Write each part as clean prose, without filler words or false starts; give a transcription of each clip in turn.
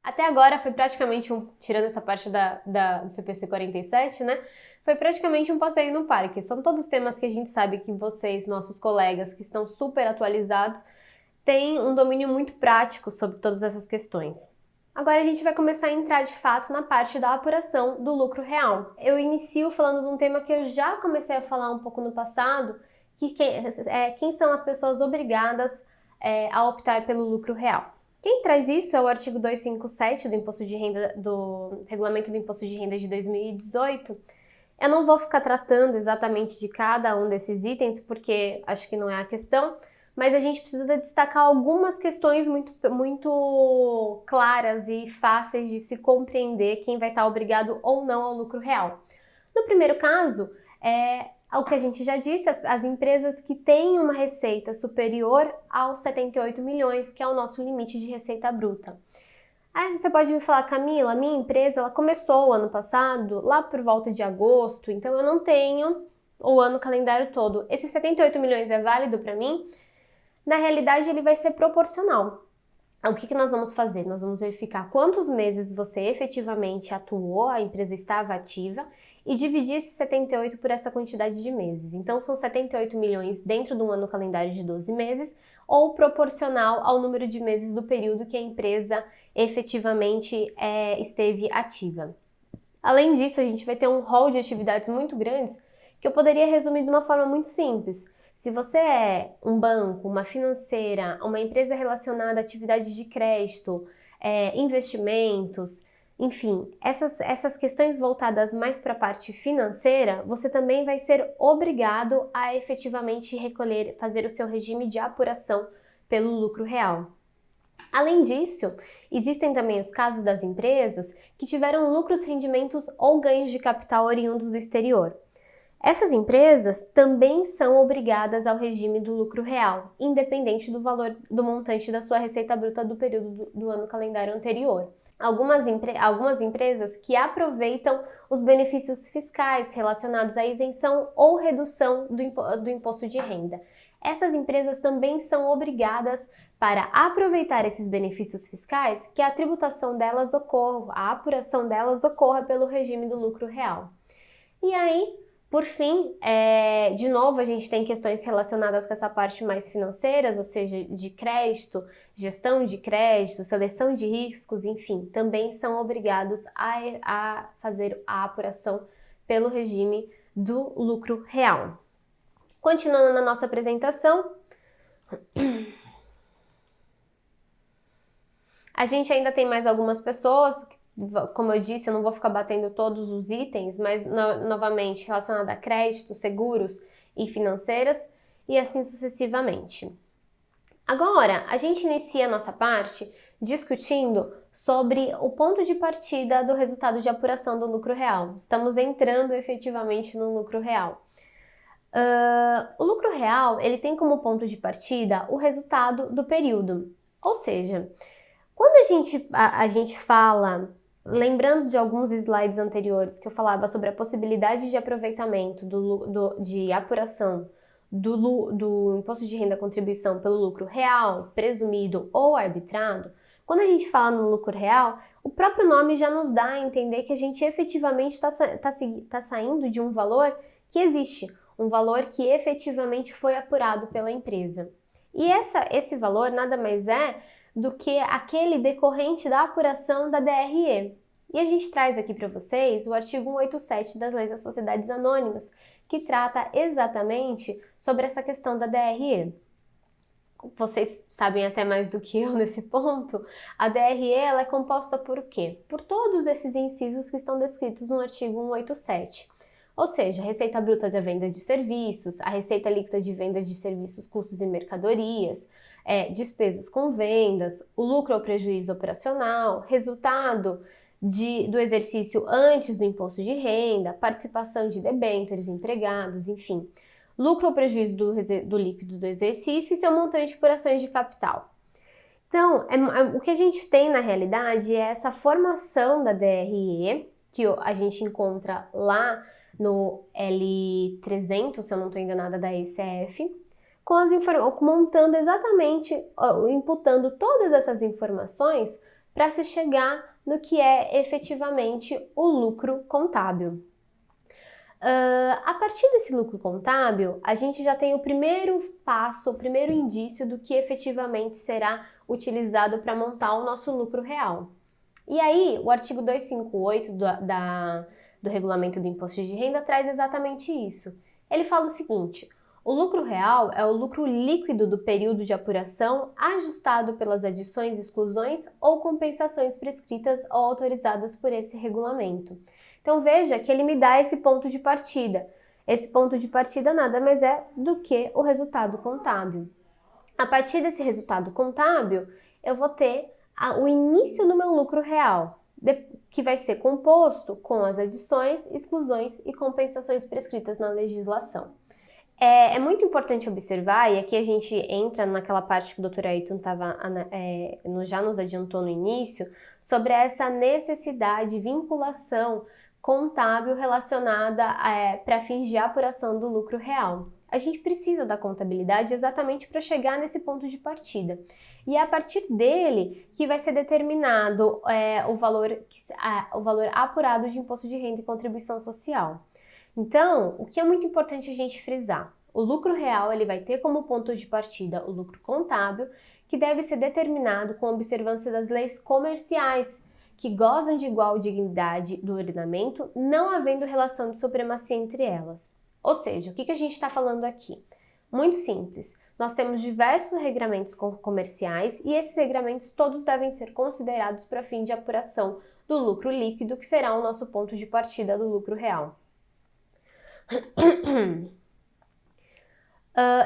Até agora foi praticamente tirando essa parte do CPC 47, né? Foi praticamente um passeio no parque. São todos temas que a gente sabe que vocês, nossos colegas, que estão super atualizados, têm um domínio muito prático sobre todas essas questões. Agora a gente vai começar a entrar de fato na parte da apuração do lucro real. Eu inicio falando de um tema que eu já comecei a falar um pouco no passado, que quem são as pessoas obrigadas a optar pelo lucro real. Quem traz isso é o artigo 257 do Imposto de Renda, do Regulamento do Imposto de Renda de 2018. Eu não vou ficar tratando exatamente de cada um desses itens, porque acho que não é a questão, mas a gente precisa destacar algumas questões muito claras e fáceis de se compreender quem vai estar obrigado ou não ao lucro real. No primeiro caso, o que a gente já disse, as empresas que têm uma receita superior aos 78 milhões, que é o nosso limite de receita bruta. Aí você pode me falar, Camila, minha empresa ela começou o ano passado, lá por volta de agosto, então eu não tenho o ano calendário todo. Esses 78 milhões é válido para mim? Na realidade, ele vai ser proporcional. O que nós vamos fazer? Nós vamos verificar quantos meses você efetivamente atuou, a empresa estava ativa, e dividir esses 78 por essa quantidade de meses. Então, são 78 milhões dentro de um ano calendário de 12 meses, ou proporcional ao número de meses do período que a empresa efetivamente esteve ativa. Além disso, a gente vai ter um rol de atividades muito grandes que eu poderia resumir de uma forma muito simples. Se você é um banco, uma financeira, uma empresa relacionada a atividades de crédito, investimentos, enfim, essas questões voltadas mais para a parte financeira, você também vai ser obrigado a efetivamente fazer o seu regime de apuração pelo lucro real. Além disso, existem também os casos das empresas que tiveram lucros, rendimentos ou ganhos de capital oriundos do exterior. Essas empresas também são obrigadas ao regime do lucro real, independente do valor do montante da sua receita bruta do período do ano calendário anterior. Algumas empresas que aproveitam os benefícios fiscais relacionados à isenção ou redução do imposto de renda. Essas empresas também são obrigadas, para aproveitar esses benefícios fiscais, que a tributação delas ocorra, a apuração delas ocorra pelo regime do lucro real. E aí, por fim, de novo, a gente tem questões relacionadas com essa parte mais financeiras, ou seja, de crédito, gestão de crédito, seleção de riscos, enfim, também são obrigados a fazer a apuração pelo regime do lucro real. Continuando na nossa apresentação, a gente ainda tem mais algumas pessoas, como eu disse, eu não vou ficar batendo todos os itens, mas novamente relacionado a crédito, seguros e financeiras e assim sucessivamente. Agora, a gente inicia a nossa parte discutindo sobre o ponto de partida do resultado de apuração do lucro real. Estamos entrando efetivamente no lucro real. O lucro real, ele tem como ponto de partida o resultado do período, ou seja, quando a gente fala, lembrando de alguns slides anteriores que eu falava sobre a possibilidade de aproveitamento de apuração do imposto de renda contribuição pelo lucro real, presumido ou arbitrado, quando a gente fala no lucro real, o próprio nome já nos dá a entender que a gente efetivamente está saindo de um valor que existe, um valor que efetivamente foi apurado pela empresa. E esse valor nada mais é do que aquele decorrente da apuração da DRE. E a gente traz aqui para vocês o artigo 187 das Leis das Sociedades Anônimas, que trata exatamente sobre essa questão da DRE. Vocês sabem até mais do que eu nesse ponto, a DRE ela é composta por quê? Por todos esses incisos que estão descritos no artigo 187. Ou seja, a receita bruta da venda de serviços, a receita líquida de venda de serviços, custos e mercadorias, despesas com vendas, o lucro ou prejuízo operacional, resultado do exercício antes do imposto de renda, participação de debêntures, empregados, enfim, lucro ou prejuízo do líquido do exercício e seu montante por ações de capital. Então, o que a gente tem na realidade é essa formação da DRE, que a gente encontra lá no L300, se eu não estou enganada, da ECF, montando exatamente, imputando todas essas informações para se chegar no que é efetivamente o lucro contábil. A partir desse lucro contábil, a gente já tem o primeiro passo, o primeiro indício do que efetivamente será utilizado para montar o nosso lucro real. E aí, o artigo 258 do Regulamento do Imposto de Renda traz exatamente isso. Ele fala o seguinte: o lucro real é o lucro líquido do período de apuração ajustado pelas adições, exclusões ou compensações prescritas ou autorizadas por esse regulamento. Então veja que ele me dá esse ponto de partida. Esse ponto de partida nada mais é do que o resultado contábil. A partir desse resultado contábil, eu vou ter o início do meu lucro real, que vai ser composto com as adições, exclusões e compensações prescritas na legislação. É muito importante observar, e aqui a gente entra naquela parte que o Dr. Ayrton já nos adiantou no início, sobre essa necessidade de vinculação contábil relacionada para fins de apuração do lucro real. A gente precisa da contabilidade exatamente para chegar nesse ponto de partida. E é a partir dele que vai ser determinado o valor apurado de imposto de renda e contribuição social. Então, o que é muito importante a gente frisar? O lucro real ele vai ter como ponto de partida o lucro contábil, que deve ser determinado com observância das leis comerciais, que gozam de igual dignidade do ordenamento, não havendo relação de supremacia entre elas. Ou seja, o que a gente está falando aqui? Muito simples. Nós temos diversos regramentos comerciais e esses regramentos todos devem ser considerados para fim de apuração do lucro líquido, que será o nosso ponto de partida do lucro real.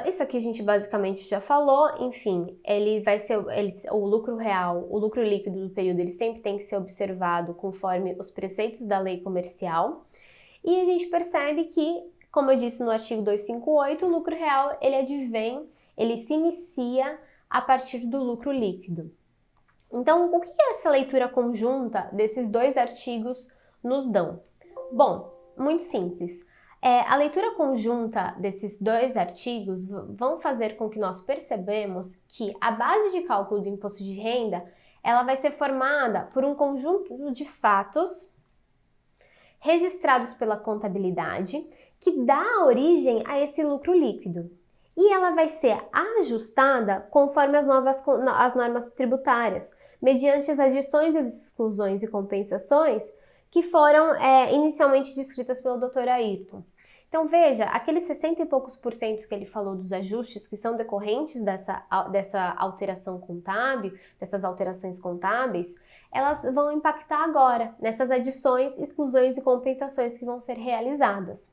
Isso aqui a gente basicamente já falou. Enfim, o lucro real, o lucro líquido do período, ele sempre tem que ser observado conforme os preceitos da lei comercial. E a gente percebe que, como eu disse no artigo 258, o lucro real ele se inicia a partir do lucro líquido. Então, o que essa leitura conjunta desses dois artigos nos dão? Bom, muito simples. A leitura conjunta desses dois artigos vão fazer com que nós percebamos que a base de cálculo do imposto de renda ela vai ser formada por um conjunto de fatos registrados pela contabilidade que dá origem a esse lucro líquido. E ela vai ser ajustada conforme as normas tributárias, mediante as adições, as exclusões e compensações que foram inicialmente descritas pelo Dr. Ayrton. Então veja, aqueles 60 e poucos % que ele falou dos ajustes que são decorrentes dessa alteração contábil, dessas alterações contábeis, elas vão impactar agora nessas adições, exclusões e compensações que vão ser realizadas.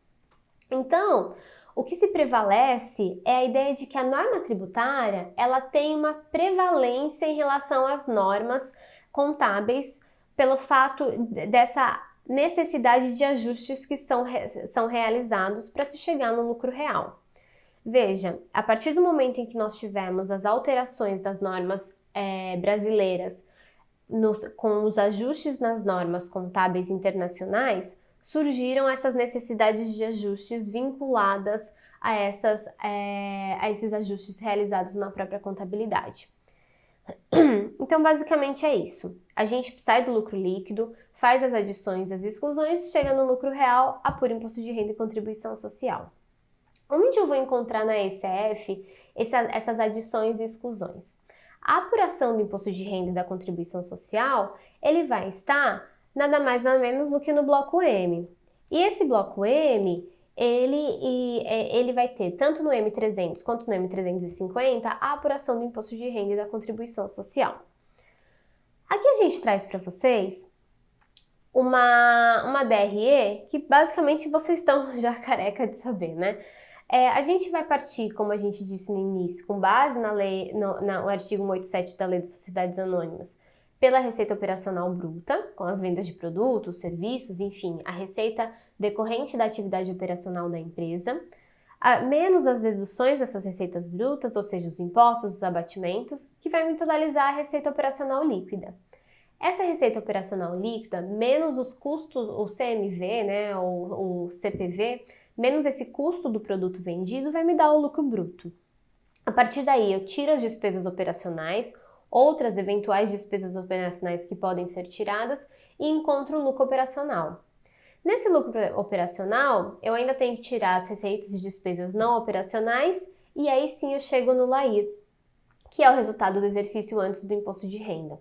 Então, o que se prevalece é a ideia de que a norma tributária ela tem uma prevalência em relação às normas contábeis pelo fato dessa necessidade de ajustes que são realizados para se chegar no lucro real. Veja, a partir do momento em que nós tivemos as alterações das normas brasileiras com os ajustes nas normas contábeis internacionais, surgiram essas necessidades de ajustes vinculadas a esses ajustes realizados na própria contabilidade. Então, basicamente é isso. A gente sai do lucro líquido, faz as adições, as exclusões, chega no lucro real, apura imposto de renda e contribuição social. Onde eu vou encontrar na ECF essas adições e exclusões? A apuração do imposto de renda e da contribuição social, ele vai estar nada mais nada menos do que no bloco M. E esse bloco M, ele vai ter, tanto no M300 quanto no M350, a apuração do imposto de renda e da contribuição social. Aqui a gente traz para vocês uma DRE que basicamente vocês estão já careca de saber, né? A gente vai partir, como a gente disse no início, com base na lei, no artigo 187 da Lei das Sociedades Anônimas, pela receita operacional bruta, com as vendas de produtos, serviços, enfim, a receita decorrente da atividade operacional da empresa, menos as deduções dessas receitas brutas, ou seja, os impostos, os abatimentos, que vai me totalizar a receita operacional líquida. Essa receita operacional líquida, menos os custos, o CMV, né, ou o CPV, menos esse custo do produto vendido, vai me dar o lucro bruto. A partir daí, eu tiro as despesas operacionais, outras eventuais despesas operacionais que podem ser tiradas e encontro o lucro operacional. Nesse lucro operacional, eu ainda tenho que tirar as receitas e despesas não operacionais e aí sim eu chego no LAIR, que é o resultado do exercício antes do imposto de renda.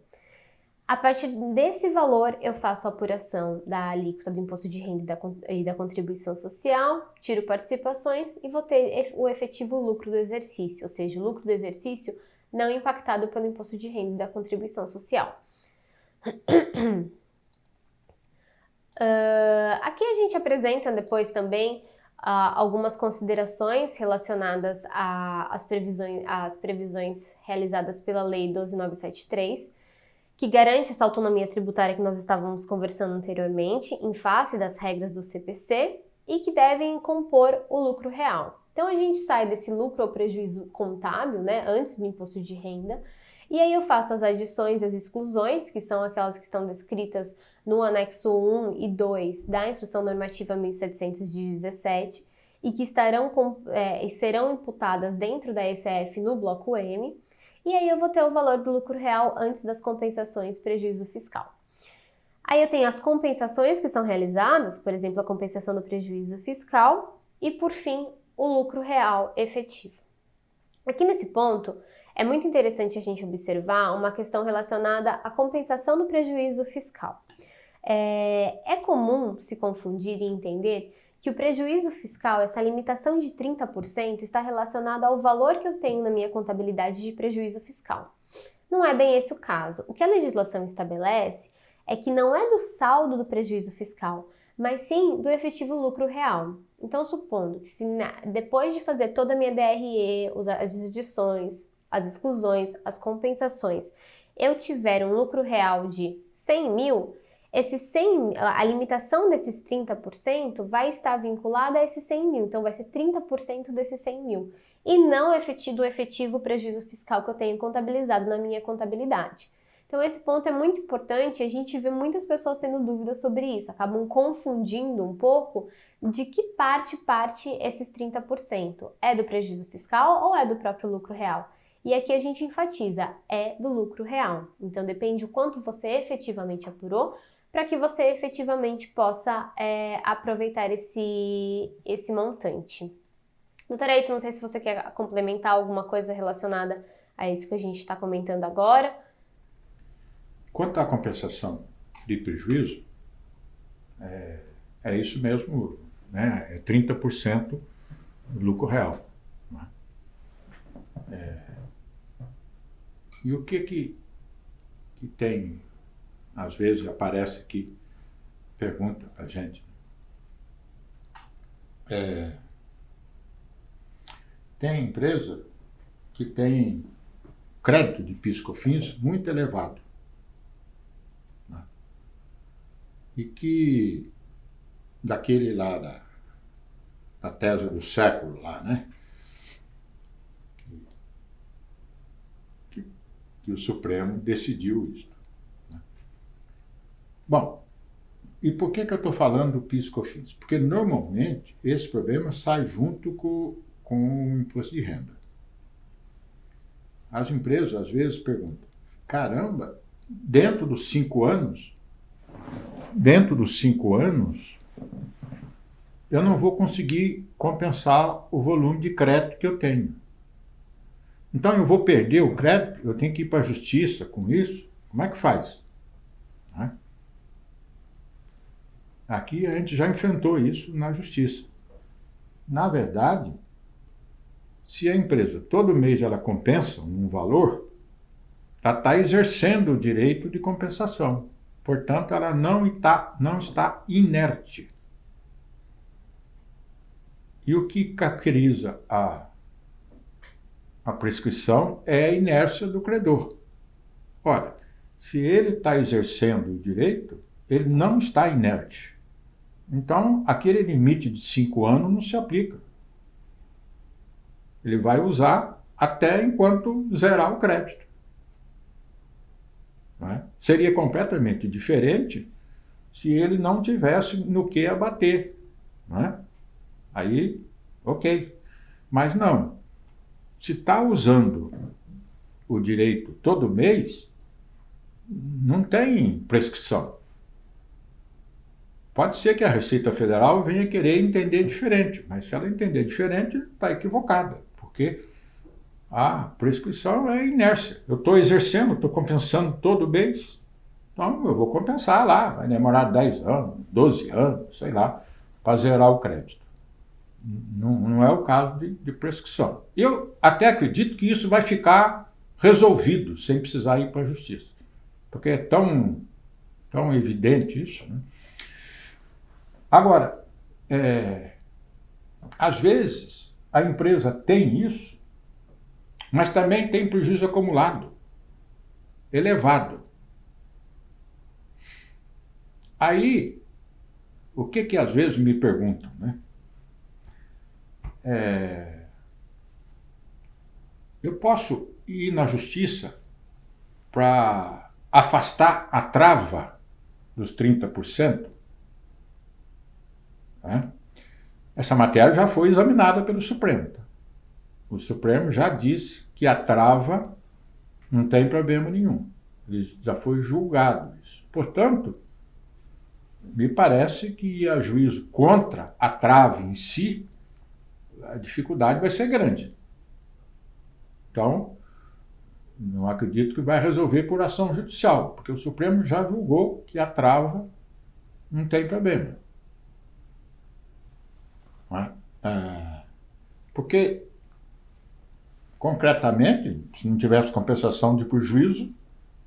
A partir desse valor, eu faço a apuração da alíquota do imposto de renda e da contribuição social, tiro participações e vou ter o efetivo lucro do exercício, ou seja, o lucro do exercício não impactado pelo imposto de renda e da contribuição social. Aqui a gente apresenta depois também algumas considerações relacionadas às previsões realizadas pela Lei 12.973, que garante essa autonomia tributária que nós estávamos conversando anteriormente, em face das regras do CPC, e que devem compor o lucro real. Então a gente sai desse lucro ou prejuízo contábil, né, antes do imposto de renda, e aí eu faço as adições e as exclusões, que são aquelas que estão descritas no anexo 1 e 2 da Instrução Normativa 1717 e que serão imputadas dentro da ECF no bloco M, e aí eu vou ter o valor do lucro real antes das compensações prejuízo fiscal. Aí eu tenho as compensações que são realizadas, por exemplo, a compensação do prejuízo fiscal e, por fim, o lucro real efetivo. Aqui nesse ponto, é muito interessante a gente observar uma questão relacionada à compensação do prejuízo fiscal. É comum se confundir e entender que o prejuízo fiscal, essa limitação de 30%, está relacionada ao valor que eu tenho na minha contabilidade de prejuízo fiscal. Não é bem esse o caso. O que a legislação estabelece é que não é do saldo do prejuízo fiscal, mas sim do efetivo lucro real. Então, supondo que depois de fazer toda a minha DRE, as adições, as exclusões, as compensações, eu tiver um lucro real de 100 mil, a limitação desses 30% vai estar vinculada a esses 100 mil, então vai ser 30% desses 100 mil, e não do efetivo prejuízo fiscal que eu tenho contabilizado na minha contabilidade. Então esse ponto é muito importante, a gente vê muitas pessoas tendo dúvidas sobre isso, acabam confundindo um pouco de que parte esses 30%. É do prejuízo fiscal ou é do próprio lucro real? E aqui a gente enfatiza, é do lucro real. Então depende o quanto você efetivamente apurou, para que você efetivamente possa aproveitar esse montante. Doutora Aito, não sei se você quer complementar alguma coisa relacionada a isso que a gente está comentando agora. Quanto à compensação de prejuízo, é isso mesmo, né? É 30% do lucro real. Né? E o que tem, às vezes aparece aqui, pergunta para a gente. Tem empresa que tem crédito de PIS/COFINS muito elevado. Né? E que, daquele lá, da tese do século lá, né? Que o Supremo decidiu isso. Né? Bom, e por que eu estou falando do PIS/COFINS? Porque normalmente esse problema sai junto com o imposto de renda. As empresas às vezes perguntam, caramba, dentro dos 5 anos, eu não vou conseguir compensar o volume de crédito que eu tenho. Então eu vou perder o crédito, eu tenho que ir para a justiça com isso? Como é que faz? Né? Aqui a gente já enfrentou isso na justiça. Na verdade, se a empresa todo mês ela compensa um valor, ela está exercendo o direito de compensação. Portanto, ela não está inerte. E o que caracteriza a prescrição é a inércia do credor. Ora, se ele está exercendo o direito, ele não está inerte. Então, aquele limite de 5 anos não se aplica. Ele vai usar até enquanto zerar o crédito. Né? Seria completamente diferente se ele não tivesse no que abater. Né? Aí, ok. Mas não. Se está usando o direito todo mês, não tem prescrição. Pode ser que a Receita Federal venha querer entender diferente, mas se ela entender diferente, está equivocada, porque a prescrição é inércia. Eu estou exercendo, estou compensando todo mês, então eu vou compensar lá, vai demorar 10 anos, 12 anos, sei lá, para zerar o crédito. Não é o caso de prescrição. Eu até acredito que isso vai ficar resolvido, sem precisar ir para a justiça, porque é tão evidente isso, né? Agora, às vezes, a empresa tem isso, mas também tem prejuízo acumulado, elevado. Aí, o que às vezes me perguntam, né? Eu posso ir na justiça para afastar a trava dos 30%? Né? Essa matéria já foi examinada pelo Supremo. Tá? O Supremo já disse que a trava não tem problema nenhum. Ele já foi julgado isso. Portanto, me parece que a juízo contra a trava em si, a dificuldade vai ser grande. Então, não acredito que vai resolver por ação judicial, porque o Supremo já julgou que a trava não tem problema. Porque, concretamente, se não tivesse compensação de prejuízo,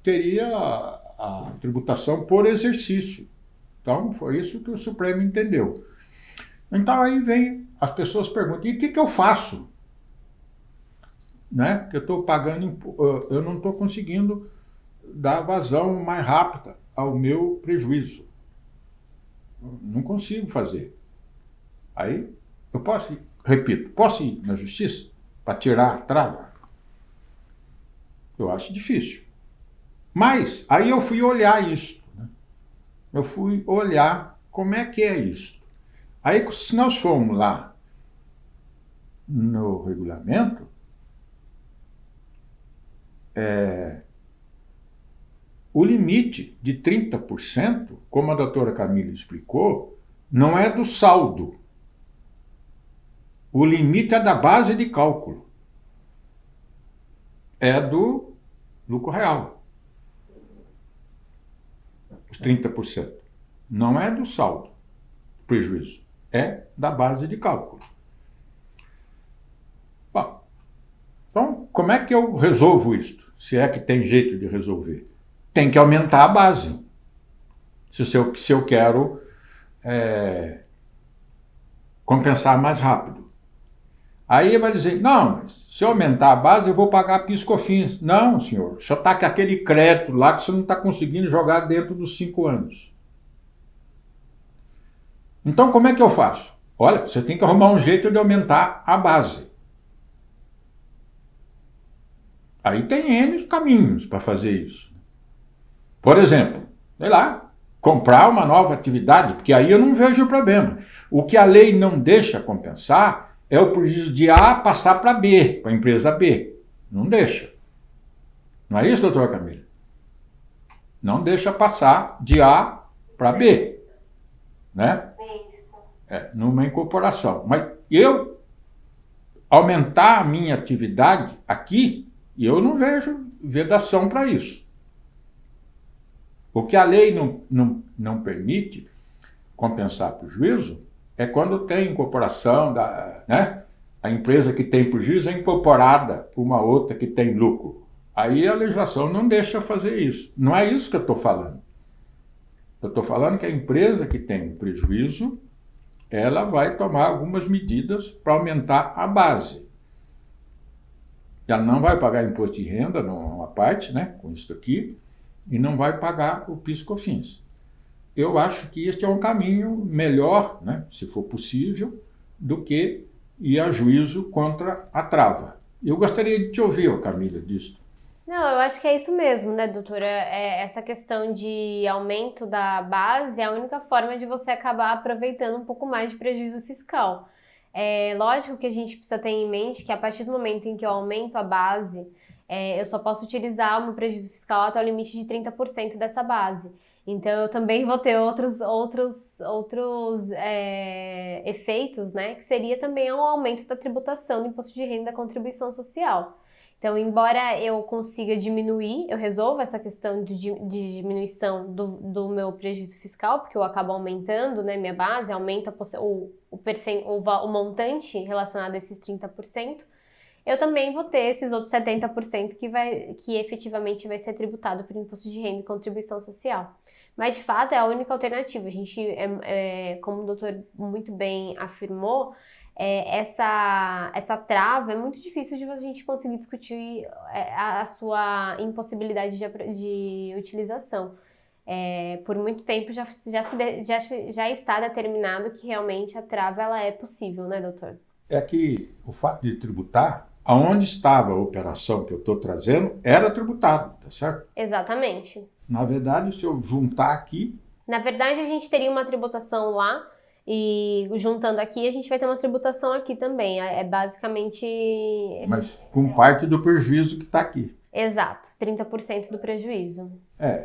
teria a tributação por exercício. Então, foi isso que o Supremo entendeu. Então, aí vem, as pessoas perguntam, e o que eu faço? Né? Que eu estou pagando, eu não estou conseguindo dar vazão mais rápida ao meu prejuízo. Não consigo fazer. Aí, eu posso ir na justiça para tirar a trava? Eu acho difícil. Mas, aí eu fui olhar isso. Né? Eu fui olhar como é que é isso. Aí, se nós formos lá no regulamento, o limite de 30%, como a doutora Camila explicou, não é do saldo. O limite é da base de cálculo. É do lucro real. Os 30%. Não é do saldo, prejuízo. É da base de cálculo. Bom, então, como é que eu resolvo isto? Se é que tem jeito de resolver. Tem que aumentar a base. Se eu quero compensar mais rápido. Aí vai dizer, não, mas se eu aumentar a base, eu vou pagar PIS/COFINS. Não, senhor, o senhor está com aquele crédito lá que você não está conseguindo jogar dentro dos 5 anos. Então, como é que eu faço? Olha, você tem que arrumar um jeito de aumentar a base. Aí tem N caminhos para fazer isso. Por exemplo, sei lá, comprar uma nova atividade, porque aí eu não vejo o problema. O que a lei não deixa compensar é o prejuízo de A passar para B, para a empresa B. Não deixa. Não é isso, doutora Camila? Não deixa passar de A para B. Né? Numa incorporação. Mas eu aumentar a minha atividade aqui, eu não vejo vedação para isso. O que a lei não permite compensar prejuízo é quando tem incorporação, né? A empresa que tem prejuízo é incorporada por uma outra que tem lucro. Aí a legislação não deixa fazer isso. Não é isso que eu estou falando. Eu estou falando que a empresa que tem prejuízo, ela vai tomar algumas medidas para aumentar a base. Ela não vai pagar imposto de renda, numa parte, né, com isso aqui, e não vai pagar o PIS/COFINS. Eu acho que este é um caminho melhor, né, se for possível, do que ir a juízo contra a trava. Eu gostaria de te ouvir, Camila, disso. Não, eu acho que é isso mesmo, né, doutora? Essa questão de aumento da base é a única forma de você acabar aproveitando um pouco mais de prejuízo fiscal. É lógico que a gente precisa ter em mente que a partir do momento em que eu aumento a base, eu só posso utilizar o meu prejuízo fiscal até o limite de 30% dessa base. Então, eu também vou ter outros efeitos, né? Que seria também o aumento da tributação do imposto de renda e da contribuição social. Então, embora eu consiga diminuir, eu resolvo essa questão de diminuição do meu prejuízo fiscal, porque eu acabo aumentando, né, minha base, aumenta o montante relacionado a esses 30%, eu também vou ter esses outros 70% que efetivamente vai ser tributado por imposto de renda e contribuição social. Mas, de fato, é a única alternativa. A gente, como o doutor muito bem afirmou, essa trava é muito difícil de a gente conseguir discutir a sua impossibilidade de utilização. Por muito tempo já está determinado que realmente a trava ela é possível, né, doutor? É que o fato de tributar, aonde estava a operação que eu estou trazendo, era tributado, tá certo? Exatamente. Na verdade, se eu juntar aqui... Na verdade, a gente teria uma tributação lá, e juntando aqui, a gente vai ter uma tributação aqui também. É basicamente... Mas com parte do prejuízo que está aqui. Exato, 30% do prejuízo.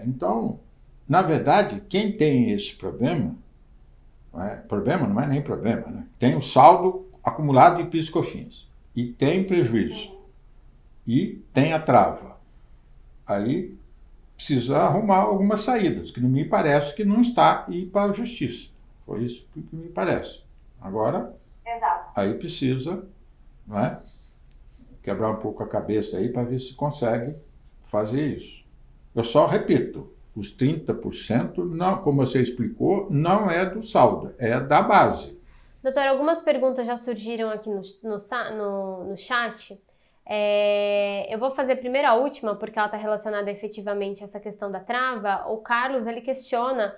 Então, na verdade, quem tem esse problema não é nem problema, né? Tem o saldo acumulado de PIS e COFINS, e tem prejuízo, e tem a trava. Aí precisa arrumar algumas saídas, que não me parece que não está ir para a justiça. Foi isso que me parece. Agora, exato, aí precisa, não é, quebrar um pouco a cabeça aí para ver se consegue fazer isso. Eu só repito, os 30%, não, como você explicou, não é do saldo, é da base. Doutor, algumas perguntas já surgiram aqui no chat. Eu vou fazer primeiro a última, porque ela está relacionada efetivamente a essa questão da trava. O Carlos, ele questiona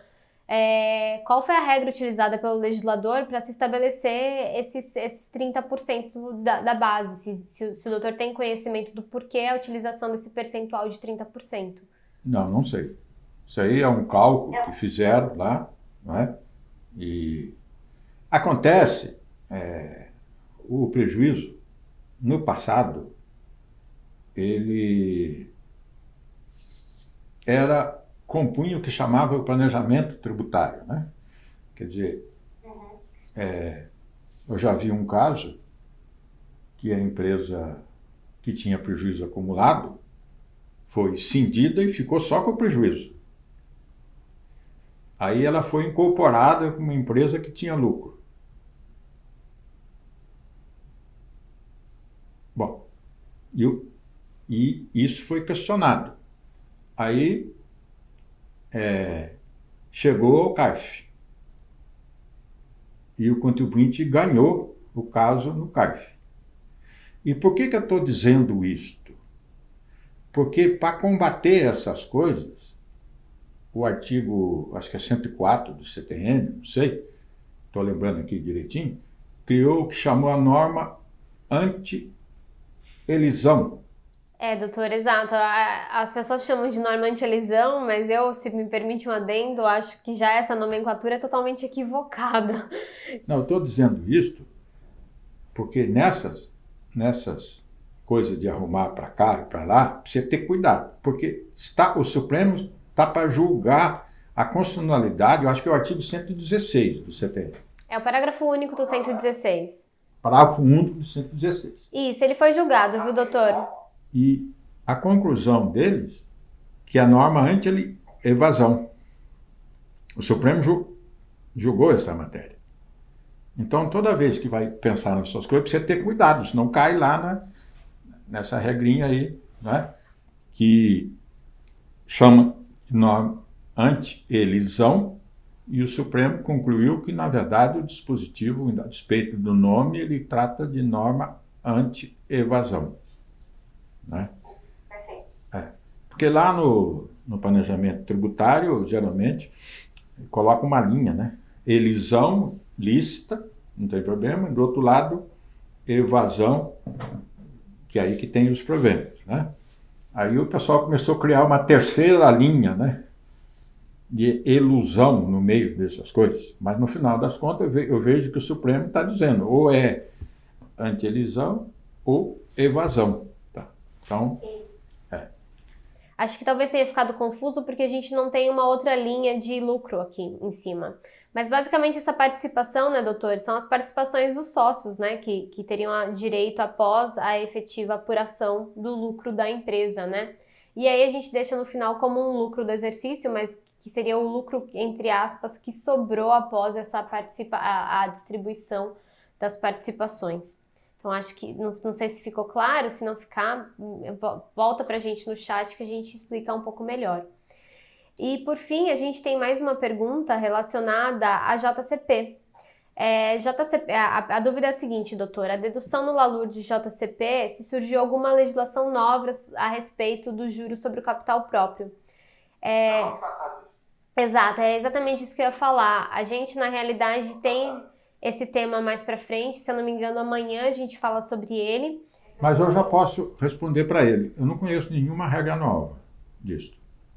qual foi a regra utilizada pelo legislador para se estabelecer esses 30% da base, se o doutor tem conhecimento do porquê a utilização desse percentual de 30%. Não sei. Isso aí é um cálculo que fizeram lá, não é? E acontece, o prejuízo, no passado, ele compunha o que chamava o planejamento tributário, né? Quer dizer, eu já vi um caso que a empresa que tinha prejuízo acumulado foi cindida e ficou só com o prejuízo. Aí ela foi incorporada com uma empresa que tinha lucro. Bom, e isso foi questionado. Aí chegou ao CARF. E o contribuinte ganhou o caso no CARF. E por que eu estou dizendo isto? Porque para combater essas coisas, o artigo, acho que é 104 do CTN, não sei, estou lembrando aqui direitinho, criou o que chamou a norma anti-elisão. Doutor, exato. As pessoas chamam de norma anti-elisão, mas eu, se me permite um adendo, acho que já essa nomenclatura é totalmente equivocada. Não, eu estou dizendo isto porque nessas coisas de arrumar para cá e para lá, precisa ter cuidado, porque o Supremo está para julgar a constitucionalidade, eu acho que é o artigo 116 do CTN. É o parágrafo único do 116. Parágrafo único do 116. Isso, ele foi julgado, viu, doutor? E a conclusão deles, que a norma anti-evasão. O Supremo julgou essa matéria. Então, toda vez que vai pensar nessas coisas, precisa ter cuidado, senão cai lá nessa regrinha aí, né, que chama norma anti-elisão, e o Supremo concluiu que, na verdade, o dispositivo, a despeito do nome, ele trata de norma anti-evasão. Né? Perfeito. Porque lá no planejamento tributário, geralmente, coloca uma linha, né? Elisão lícita, não tem problema, do outro lado, evasão, que é aí que tem os problemas, né? Aí o pessoal começou a criar uma terceira linha, né, de elusão no meio dessas coisas. Mas no final das contas eu vejo que o Supremo está dizendo ou anti-elisão ou evasão. Tá? Então, Acho que talvez tenha ficado confuso porque a gente não tem uma outra linha de lucro aqui em cima. Mas basicamente essa participação, né, doutor, são as participações dos sócios, né, que teriam direito após a efetiva apuração do lucro da empresa, né? E aí a gente deixa no final como um lucro do exercício, mas que seria o lucro, entre aspas, que sobrou após essa a distribuição das participações. Então, acho que, não sei se ficou claro, se não ficar, volta pra gente no chat que a gente explica um pouco melhor. E, por fim, a gente tem mais uma pergunta relacionada à JCP. A dúvida é a seguinte, doutora, a dedução no LALUR de JCP, se surgiu alguma legislação nova a respeito do juros sobre o capital próprio. Exato, é exatamente isso que eu ia falar. A gente, na realidade, tem esse tema mais pra frente, se eu não me engano, amanhã a gente fala sobre ele. Mas eu já posso responder para ele. Eu não conheço nenhuma regra nova disso.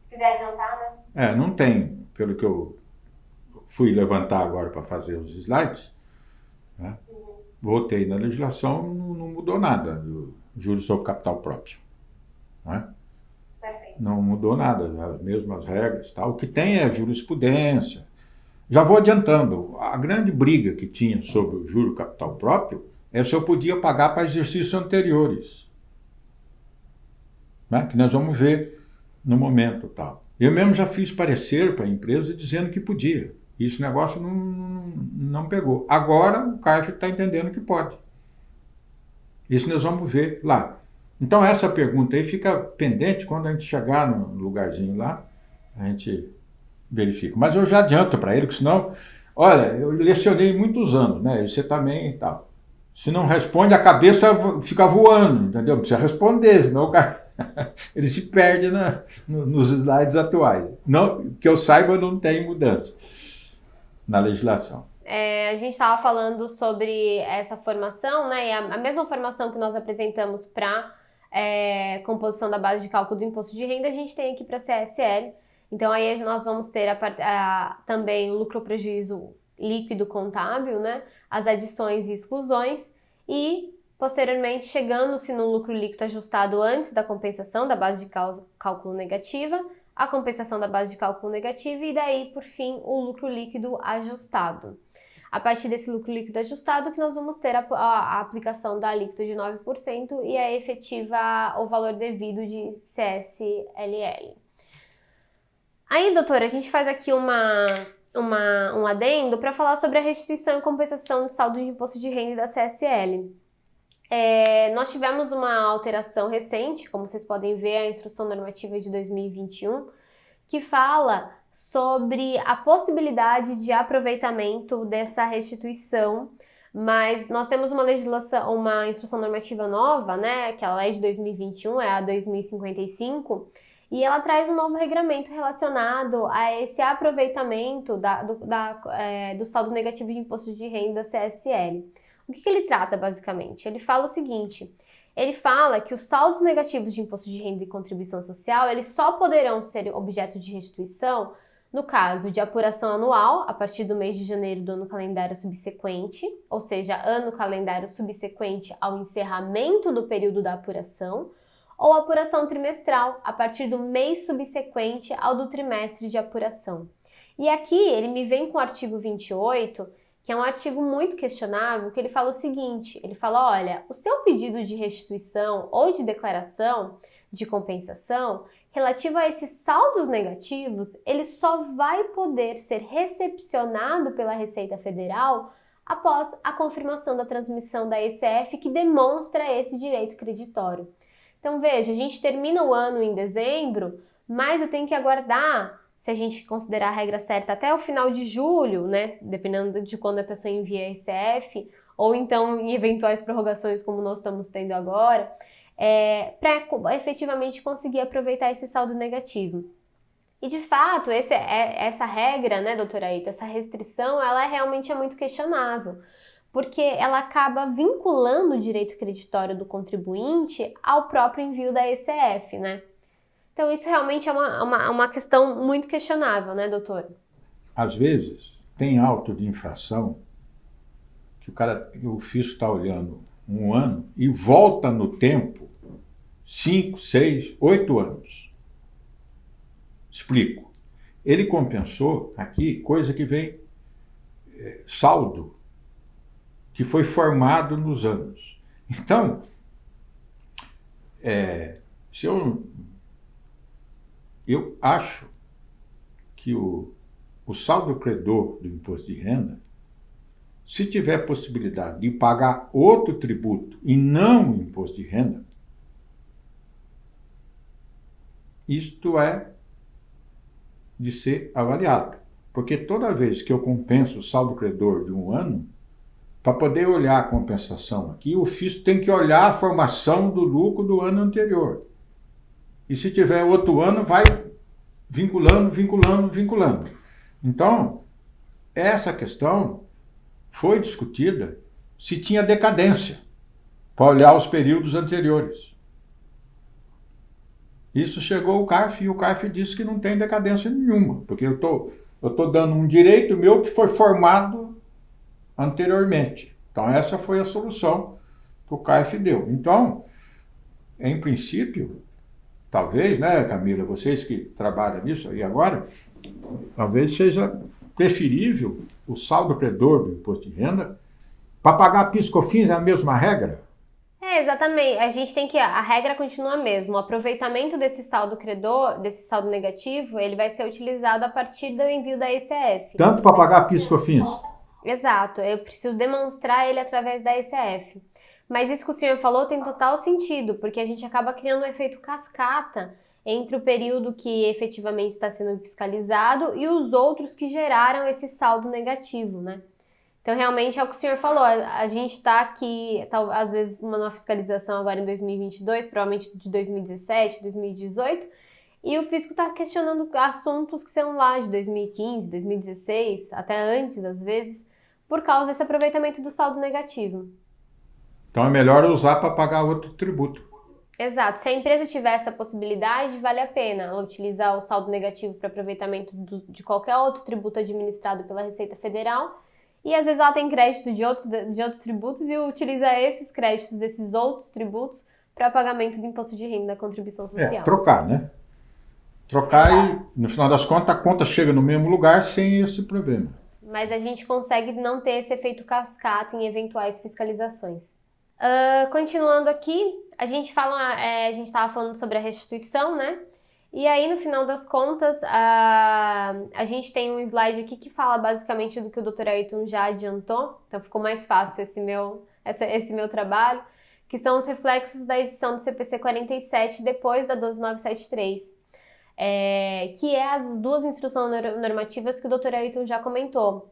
Se quiser adiantar, né? Não tem, pelo que eu fui levantar agora para fazer os slides, né? Voltei na legislação, não mudou nada do juros sobre capital próprio. Né? Perfeito. Não mudou nada, as mesmas regras. Tal. O que tem é jurisprudência. Já vou adiantando, a grande briga que tinha sobre o juro capital próprio é se eu podia pagar para exercícios anteriores. Né? Que nós vamos ver no momento. Tal. Eu mesmo já fiz parecer para a empresa dizendo que podia. E esse negócio não pegou. Agora o CARF está entendendo que pode. Isso nós vamos ver lá. Então essa pergunta aí fica pendente, quando a gente chegar no lugarzinho lá, a gente verifica. Mas eu já adianto para ele, que senão, olha, eu lecionei muitos anos, né? E você também e tal. Se não responde, a cabeça fica voando, entendeu? Não precisa responder, senão o cara ele se perde nos slides atuais. Não, que eu saiba, não tem mudança na legislação. A gente estava falando sobre essa formação, né? E a mesma formação que nós apresentamos para composição da base de cálculo do imposto de renda, a gente tem aqui para a CSL. Então aí nós vamos ter também o lucro-prejuízo líquido contábil, né? As adições e exclusões e, posteriormente, chegando-se no lucro líquido ajustado antes da compensação da base de cálculo negativa, a compensação da base de cálculo negativa e daí, por fim, o lucro líquido ajustado. A partir desse lucro líquido ajustado que nós vamos ter a aplicação da alíquota de 9% e a efetiva, o valor devido de CSLL. Aí, doutora, a gente faz aqui um adendo para falar sobre a restituição e compensação de saldo de imposto de renda da CSL. Nós tivemos uma alteração recente, como vocês podem ver, a Instrução Normativa de 2021, que fala sobre a possibilidade de aproveitamento dessa restituição, mas nós temos uma legislação, uma Instrução Normativa nova, né, que é a lei de 2021, é a 2055, e ela traz um novo regramento relacionado a esse aproveitamento do saldo negativo de imposto de renda CSL. O que ele trata, basicamente? Ele fala o seguinte, ele fala que os saldos negativos de imposto de renda e contribuição social, eles só poderão ser objeto de restituição no caso de apuração anual, a partir do mês de janeiro do ano calendário subsequente, ou seja, ano calendário subsequente ao encerramento do período da apuração, ou apuração trimestral, a partir do mês subsequente ao do trimestre de apuração. E aqui ele me vem com o artigo 28, que é um artigo muito questionável, que ele fala o seguinte, ele fala, olha, o seu pedido de restituição ou de declaração de compensação, relativo a esses saldos negativos, ele só vai poder ser recepcionado pela Receita Federal após a confirmação da transmissão da ECF que demonsra esse direito creditório. Então veja, a gente termina o ano em dezembro, mas eu tenho que aguardar, se a gente considerar a regra certa, até o final de julho, né, dependendo de quando a pessoa envia a ECF, ou então em eventuais prorrogações como nós estamos tendo agora, para efetivamente conseguir aproveitar esse saldo negativo. E de fato, essa regra, né, doutora Aita, essa restrição, ela realmente é muito questionável, porque ela acaba vinculando o direito creditório do contribuinte ao próprio envio da ECF, né? Então isso realmente é uma questão muito questionável, né, doutor? Às vezes, tem auto de infração que o fisco está olhando um ano e volta no tempo 5, 6, 8 anos. Explico. Ele compensou aqui coisa que vem saldo, que foi formado nos anos. Então, se eu acho que o saldo credor do imposto de renda, se tiver possibilidade de pagar outro tributo e não o imposto de renda, isto é de ser avaliado. Porque toda vez que eu compenso o saldo credor de um ano, para poder olhar a compensação aqui, o fisco tem que olhar a formação do lucro do ano anterior. E se tiver outro ano, vai vinculando. Então, essa questão foi discutida se tinha decadência, para olhar os períodos anteriores. Isso chegou ao CARF e o CARF disse que não tem decadência nenhuma, porque eu tô dando um direito meu que foi formado anteriormente. Então essa foi a solução que o CARF deu. Então, em princípio, talvez, né, Camila, vocês que trabalham nisso aí agora, talvez seja preferível o saldo credor do imposto de renda para pagar PIS/COFINS é a mesma regra? Exatamente. A gente tem que... A regra continua a mesma. O aproveitamento desse saldo credor, desse saldo negativo, ele vai ser utilizado a partir do envio da ECF. Tanto para pagar PIS/COFINS? Exato. Eu preciso demonstrar ele através da ECF. Mas isso que o senhor falou tem total sentido, porque a gente acaba criando um efeito cascata entre o período que efetivamente está sendo fiscalizado e os outros que geraram esse saldo negativo, né? Então, realmente, é o que o senhor falou, a gente está aqui, às vezes, numa fiscalização agora em 2022, provavelmente de 2017, 2018, e o fisco está questionando assuntos que são lá de 2015, 2016, até antes, às vezes, por causa desse aproveitamento do saldo negativo. Então, é melhor usar para pagar outro tributo. Exato. Se a empresa tiver essa possibilidade, vale a pena ela utilizar o saldo negativo para aproveitamento de qualquer outro tributo administrado pela Receita Federal. E às vezes ela tem crédito de outros tributos e utiliza esses créditos desses outros tributos para pagamento do imposto de renda da contribuição social. Trocar, né? Trocar e, no final das contas, a conta chega no mesmo lugar sem esse problema. Mas a gente consegue não ter esse efeito cascata em eventuais fiscalizações. Continuando aqui, a gente estava falando sobre a restituição, né? E aí, no final das contas, a gente tem um slide aqui que fala basicamente do que o Dr. Ayrton já adiantou, então ficou mais fácil esse meu trabalho, que são os reflexos da edição do CPC 47 depois da 12973, que é as duas instruções normativas que o Dr. Ayrton já comentou,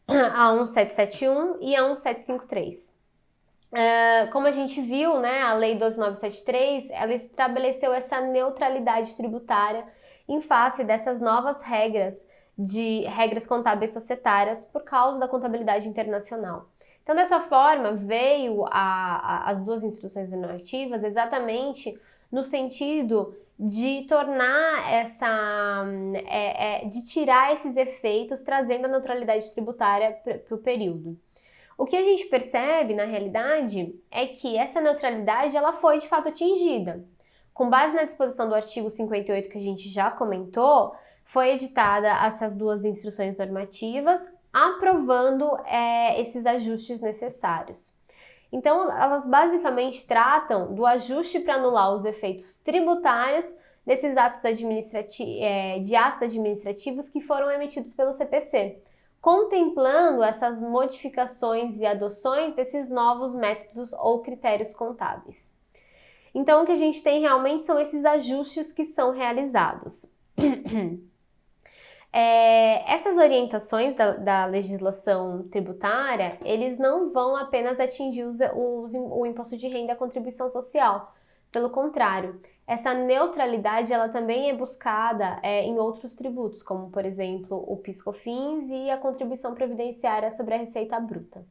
a 1771 e a 1753. Como a gente viu, né, a Lei 12973, ela estabeleceu essa neutralidade tributária em face dessas novas regras contábeis societárias por causa da contabilidade internacional. Então, dessa forma, veio as duas instruções normativas exatamente no sentido de tornar de tirar esses efeitos, trazendo a neutralidade tributária para o período. O que a gente percebe, na realidade, é que essa neutralidade ela foi, de fato, atingida. Com base na disposição do artigo 58, que a gente já comentou, foi editada essas duas instruções normativas, aprovando esses ajustes necessários. Então, elas basicamente tratam do ajuste para anular os efeitos tributários desses atos administrativos que foram emitidos pelo CPC, contemplando essas modificações e adoções desses novos métodos ou critérios contábeis. Então, o que a gente tem realmente são esses ajustes que são realizados. Essas orientações da legislação tributária, eles não vão apenas atingir o imposto de renda e a contribuição social. Pelo contrário, essa neutralidade ela também é buscada em outros tributos, como, por exemplo, o PIS/COFINS e a contribuição previdenciária sobre a receita bruta.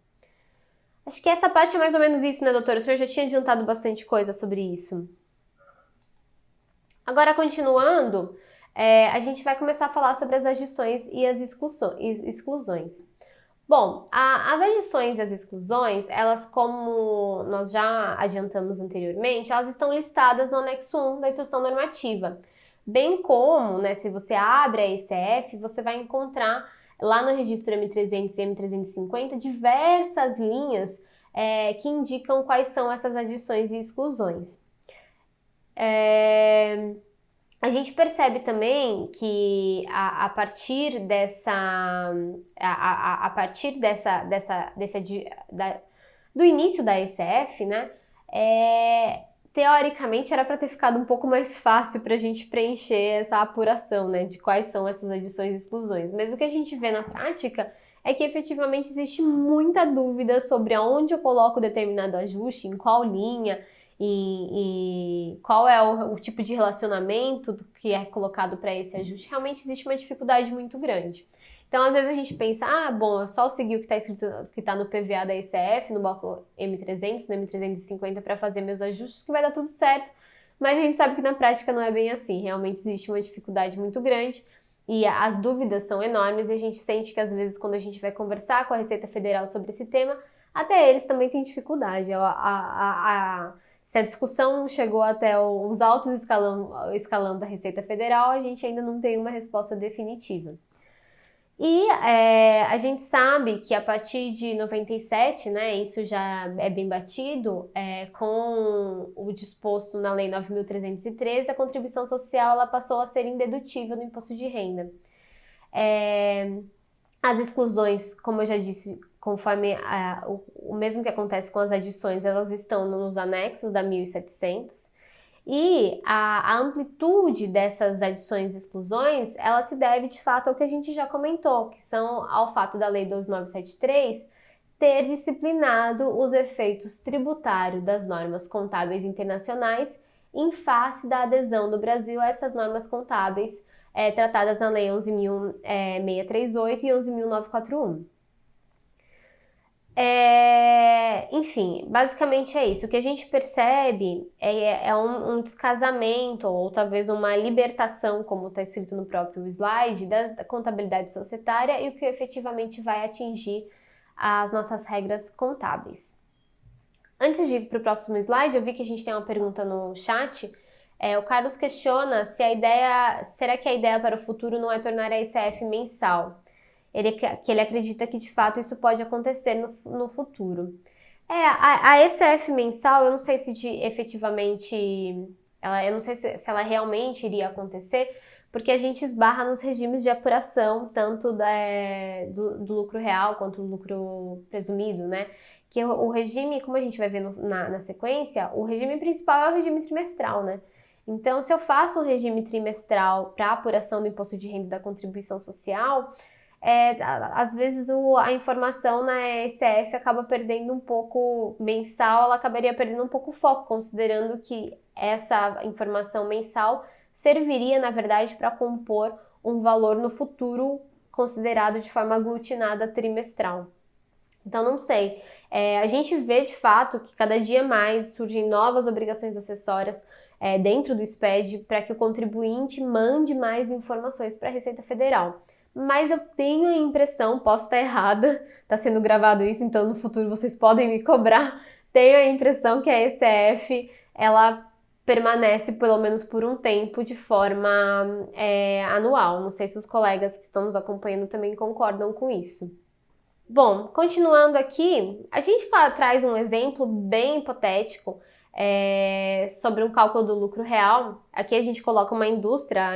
Acho que essa parte é mais ou menos isso, né, doutora? O senhor já tinha adiantado bastante coisa sobre isso. Agora, continuando, a gente vai começar a falar sobre as adições e as exclusões. Bom, as adições e as exclusões, elas, como nós já adiantamos anteriormente, elas estão listadas no anexo 1 da instrução normativa, bem como, né, se você abre a ECF, você vai encontrar lá no registro M300 e M350 diversas linhas que indicam quais são essas adições e exclusões. A gente percebe também que a partir do início da ECF, né, teoricamente era para ter ficado um pouco mais fácil para a gente preencher essa apuração, né, de quais são essas adições e exclusões. Mas o que a gente vê na prática é que efetivamente existe muita dúvida sobre aonde eu coloco determinado ajuste, em qual linha, e qual é o tipo de relacionamento que é colocado para esse ajuste. Realmente existe uma dificuldade muito grande. Então, às vezes a gente pensa, bom, é só seguir o que está escrito, que está no PVA da ECF, no bloco M300, no M350 para fazer meus ajustes, que vai dar tudo certo. Mas a gente sabe que na prática não é bem assim. Realmente existe uma dificuldade muito grande e as dúvidas são enormes e a gente sente que às vezes quando a gente vai conversar com a Receita Federal sobre esse tema, até eles também têm dificuldade. Se a discussão chegou até os altos escalão da Receita Federal, a gente ainda não tem uma resposta definitiva. E a gente sabe que a partir de 97, né, isso já é bem batido, com o disposto na Lei 9.313, a contribuição social ela passou a ser indedutível no imposto de renda. As exclusões, como eu já disse, conforme o mesmo que acontece com as adições, elas estão nos anexos da 1.700. E a amplitude dessas adições e exclusões, ela se deve de fato ao que a gente já comentou, que são ao fato da Lei 12.973 ter disciplinado os efeitos tributários das normas contábeis internacionais em face da adesão do Brasil a essas normas contábeis tratadas na Lei 11.638 e 11.941. Enfim, basicamente é isso. O que a gente percebe é um descasamento ou talvez uma libertação, como está escrito no próprio slide, da contabilidade societária e o que efetivamente vai atingir as nossas regras contábeis. Antes de ir para o próximo slide, eu vi que a gente tem uma pergunta no chat. O Carlos questiona será que a ideia para o futuro não é tornar a ECF mensal? Ele acredita que de fato isso pode acontecer no futuro. A ECF mensal, eu não sei se efetivamente, eu não sei se ela realmente iria acontecer, porque a gente esbarra nos regimes de apuração, tanto do lucro real quanto do lucro presumido, né? Que o regime, como a gente vai ver na sequência, o regime principal é o regime trimestral, né? Então, se eu faço um regime trimestral para apuração do imposto de renda e da contribuição social, às vezes a informação na ECF acaba perdendo um pouco mensal, ela acabaria perdendo um pouco o foco, considerando que essa informação mensal serviria, na verdade, para compor um valor no futuro considerado de forma aglutinada trimestral. Então, não sei. A gente vê, de fato, que cada dia mais surgem novas obrigações acessórias dentro do SPED para que o contribuinte mande mais informações para a Receita Federal. Mas eu tenho a impressão, posso estar errada, está sendo gravado isso, então no futuro vocês podem me cobrar, tenho a impressão que a ECF, ela permanece pelo menos por um tempo de forma anual. Não sei se os colegas que estão nos acompanhando também concordam com isso. Bom, continuando aqui, a gente traz um exemplo bem hipotético sobre um cálculo do lucro real. Aqui a gente coloca uma indústria,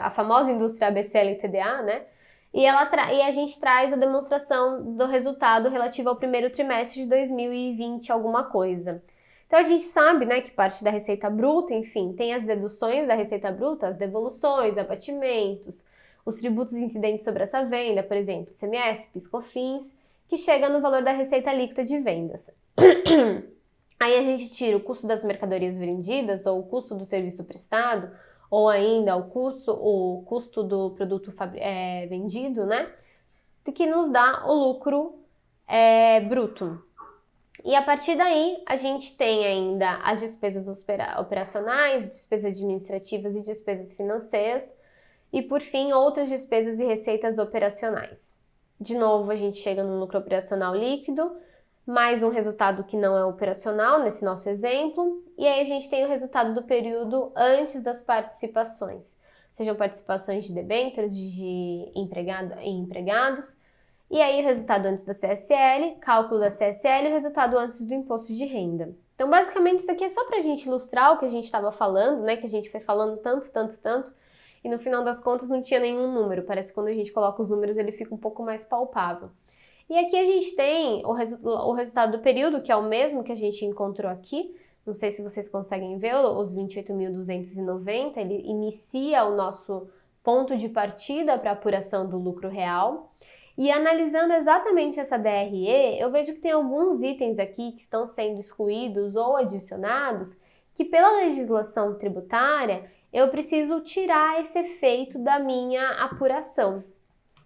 a famosa indústria ABCLTDA, né? E a gente traz a demonstração do resultado relativo ao primeiro trimestre de 2020, alguma coisa. Então a gente sabe, né, que parte da receita bruta, enfim, tem as deduções da receita bruta, as devoluções, abatimentos, os tributos incidentes sobre essa venda, por exemplo, ICMS, PIS/COFINS, que chega no valor da receita líquida de vendas. Aí a gente tira o custo das mercadorias vendidas ou o custo do serviço prestado, ou ainda o custo do produto vendido, né? Que nos dá o lucro bruto. E a partir daí, a gente tem ainda as despesas operacionais, despesas administrativas e despesas financeiras, e por fim, outras despesas e receitas operacionais. De novo, a gente chega no lucro operacional líquido, mais um resultado que não é operacional, nesse nosso exemplo, e aí a gente tem o resultado do período antes das participações. sejam participações de debêntures, de empregados. E aí, o resultado antes da CSL, cálculo da CSL e o resultado antes do imposto de renda. Então, basicamente, isso aqui é só para a gente ilustrar o que a gente estava falando, né? Que a gente foi falando tanto, e no final das contas não tinha nenhum número. Parece que quando a gente coloca os números, ele fica um pouco mais palpável. E aqui a gente tem o resultado do período, que é o mesmo que a gente encontrou aqui. Não sei se vocês conseguem ver, os 28.290, ele inicia o nosso ponto de partida para a apuração do lucro real. E analisando exatamente essa DRE, eu vejo que tem alguns itens aqui que estão sendo excluídos ou adicionados, que pela legislação tributária, eu preciso tirar esse efeito da minha apuração.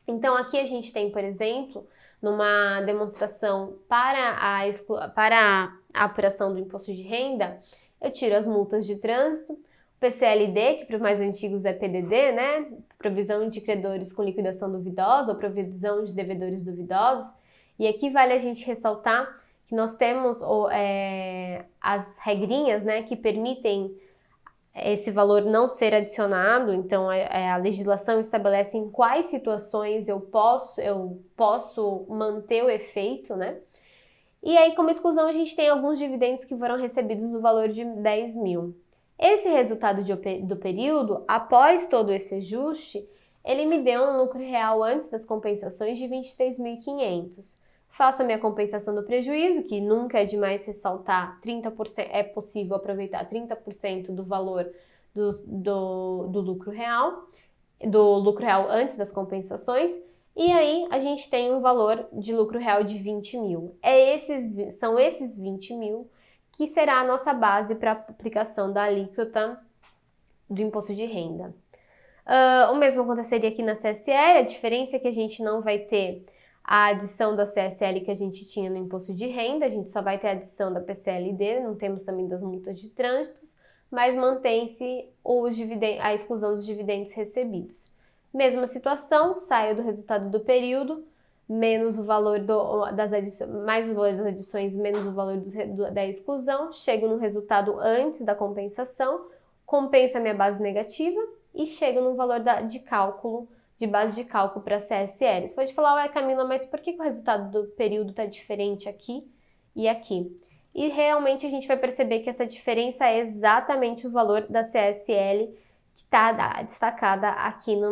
Então aqui a gente tem, por exemplo, numa demonstração para a apuração do imposto de renda, eu tiro as multas de trânsito, PCLD, que para os mais antigos é PDD, né? Provisão de credores com liquidação duvidosa ou provisão de devedores duvidosos. E aqui vale a gente ressaltar que nós temos as regrinhas, né, que permitem esse valor não ser adicionado. Então a legislação estabelece em quais situações eu posso manter o efeito, né? E aí, como exclusão, a gente tem alguns dividendos que foram recebidos no valor de 10 mil. Esse resultado do período, após todo esse ajuste, ele me deu um lucro real antes das compensações de 23.500. Faço a minha compensação do prejuízo, que nunca é demais ressaltar, 30%, é possível aproveitar 30% do valor do lucro real antes das compensações, e aí a gente tem um valor de lucro real de 20 mil. São esses 20 mil que será a nossa base para a aplicação da alíquota do imposto de renda. O mesmo aconteceria aqui na CSL, a diferença é que a gente não vai ter a adição da CSL que a gente tinha no imposto de renda, a gente só vai ter a adição da PCLD, não temos também das multas de trânsitos, mas mantém-se a exclusão dos dividendos recebidos. Mesma situação, saio do resultado do período, menos o valor das adições, mais o valor das adições, menos o valor da exclusão, chego no resultado antes da compensação, compensa a minha base negativa e chego no valor de base de cálculo para a CSL. Você pode falar, ué, Camila, mas por que o resultado do período está diferente aqui e aqui? E realmente a gente vai perceber que essa diferença é exatamente o valor da CSL que está destacada aqui na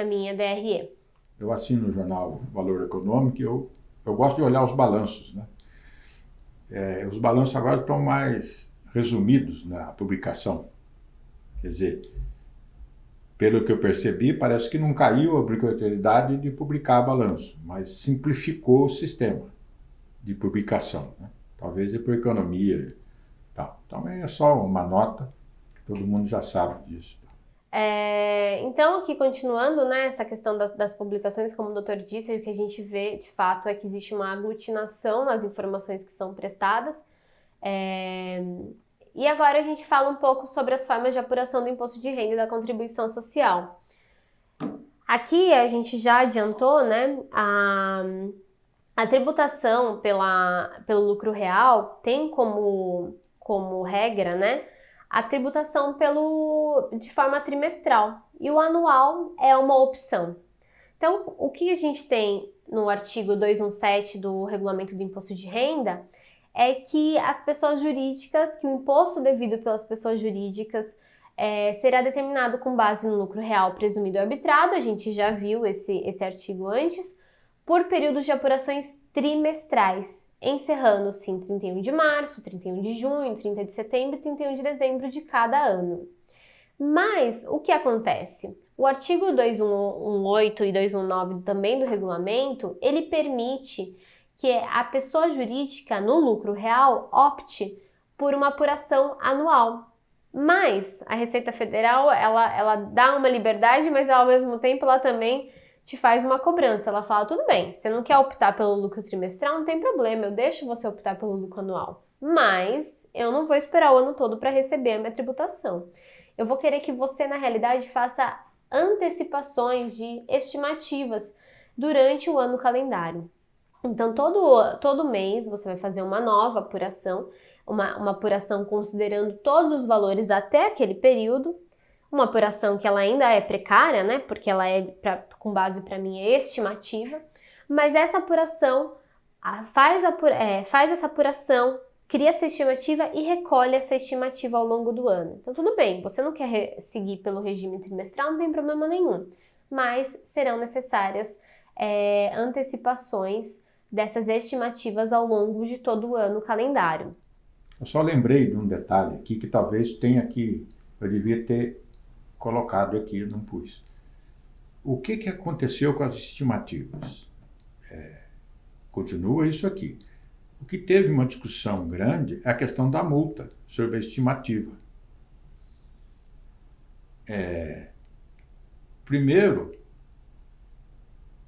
minha DRE. Eu assino o jornal Valor Econômico e eu gosto de olhar os balanços, né? Os balanços agora estão mais resumidos na publicação. Quer dizer, pelo que eu percebi, parece que não caiu a obrigatoriedade de publicar balanço, mas simplificou o sistema de publicação, né? Talvez é por economia e tal. Então é só uma nota, todo mundo já sabe disso. Então, aqui continuando, né, essa questão das publicações, como o doutor disse, o que a gente vê, de fato, é que existe uma aglutinação nas informações que são prestadas. E agora a gente fala um pouco sobre as formas de apuração do imposto de renda e da contribuição social. Aqui a gente já adiantou, né, a tributação pelo lucro real tem como regra, né, a tributação de forma trimestral, e o anual é uma opção. Então, o que a gente tem no artigo 217 do Regulamento do Imposto de Renda é que que o imposto devido pelas pessoas jurídicas será determinado com base no lucro real presumido e arbitrado, a gente já viu esse artigo antes, por períodos de apurações trimestrais, encerrando-se em 31 de março, 31 de junho, 30 de setembro e 31 de dezembro de cada ano. Mas o que acontece? O artigo 2118 e 219 também do regulamento, ele permite que a pessoa jurídica no lucro real opte por uma apuração anual. Mas a Receita Federal, ela dá uma liberdade, mas ao mesmo tempo ela também te faz uma cobrança. Ela fala, tudo bem, você não quer optar pelo lucro trimestral, não tem problema, eu deixo você optar pelo lucro anual. Mas eu não vou esperar o ano todo para receber a minha tributação. Eu vou querer que você, na realidade, faça antecipações de estimativas durante o ano calendário. Então, todo mês você vai fazer uma nova apuração, uma apuração considerando todos os valores até aquele período. uma apuração que ela ainda é precária, né? Porque ela é, com base para mim, é estimativa, mas essa apuração faz essa apuração, cria essa estimativa e recolhe essa estimativa ao longo do ano. Então tudo bem, você não quer seguir pelo regime trimestral, não tem problema nenhum, mas serão necessárias antecipações dessas estimativas ao longo de todo o ano calendário. Eu só lembrei de um detalhe aqui que talvez tenha aqui, eu devia ter colocado aqui, não pus. O que aconteceu com as estimativas? Continua isso aqui. O que teve uma discussão grande é a questão da multa sobre a estimativa. Primeiro,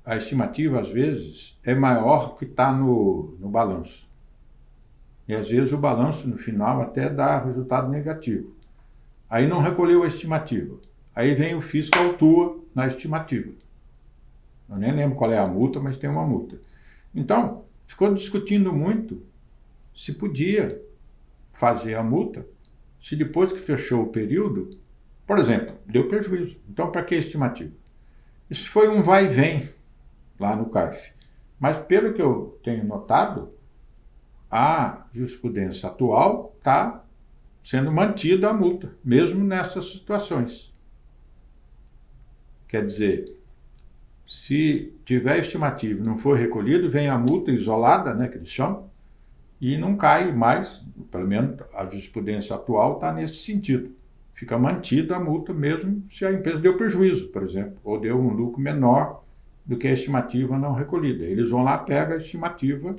a estimativa, às vezes, é maior que está no balanço. E, às vezes, o balanço, no final, até dá resultado negativo. Aí não recolheu a estimativa. Aí vem o fisco e autua na estimativa. Eu nem lembro qual é a multa, mas tem uma multa. Então, ficou discutindo muito se podia fazer a multa, se depois que fechou o período, por exemplo, deu prejuízo. Então, para que a estimativa? Isso foi um vai e vem lá no CARF. Mas, pelo que eu tenho notado, a jurisprudência atual está sendo mantida a multa, mesmo nessas situações. Quer dizer, se tiver estimativa e não for recolhido, vem a multa isolada, né, que eles chamam, e não cai mais, pelo menos a jurisprudência atual está nesse sentido. Fica mantida a multa mesmo se a empresa deu prejuízo, por exemplo, ou deu um lucro menor do que a estimativa não recolhida. Eles vão lá, pegam a estimativa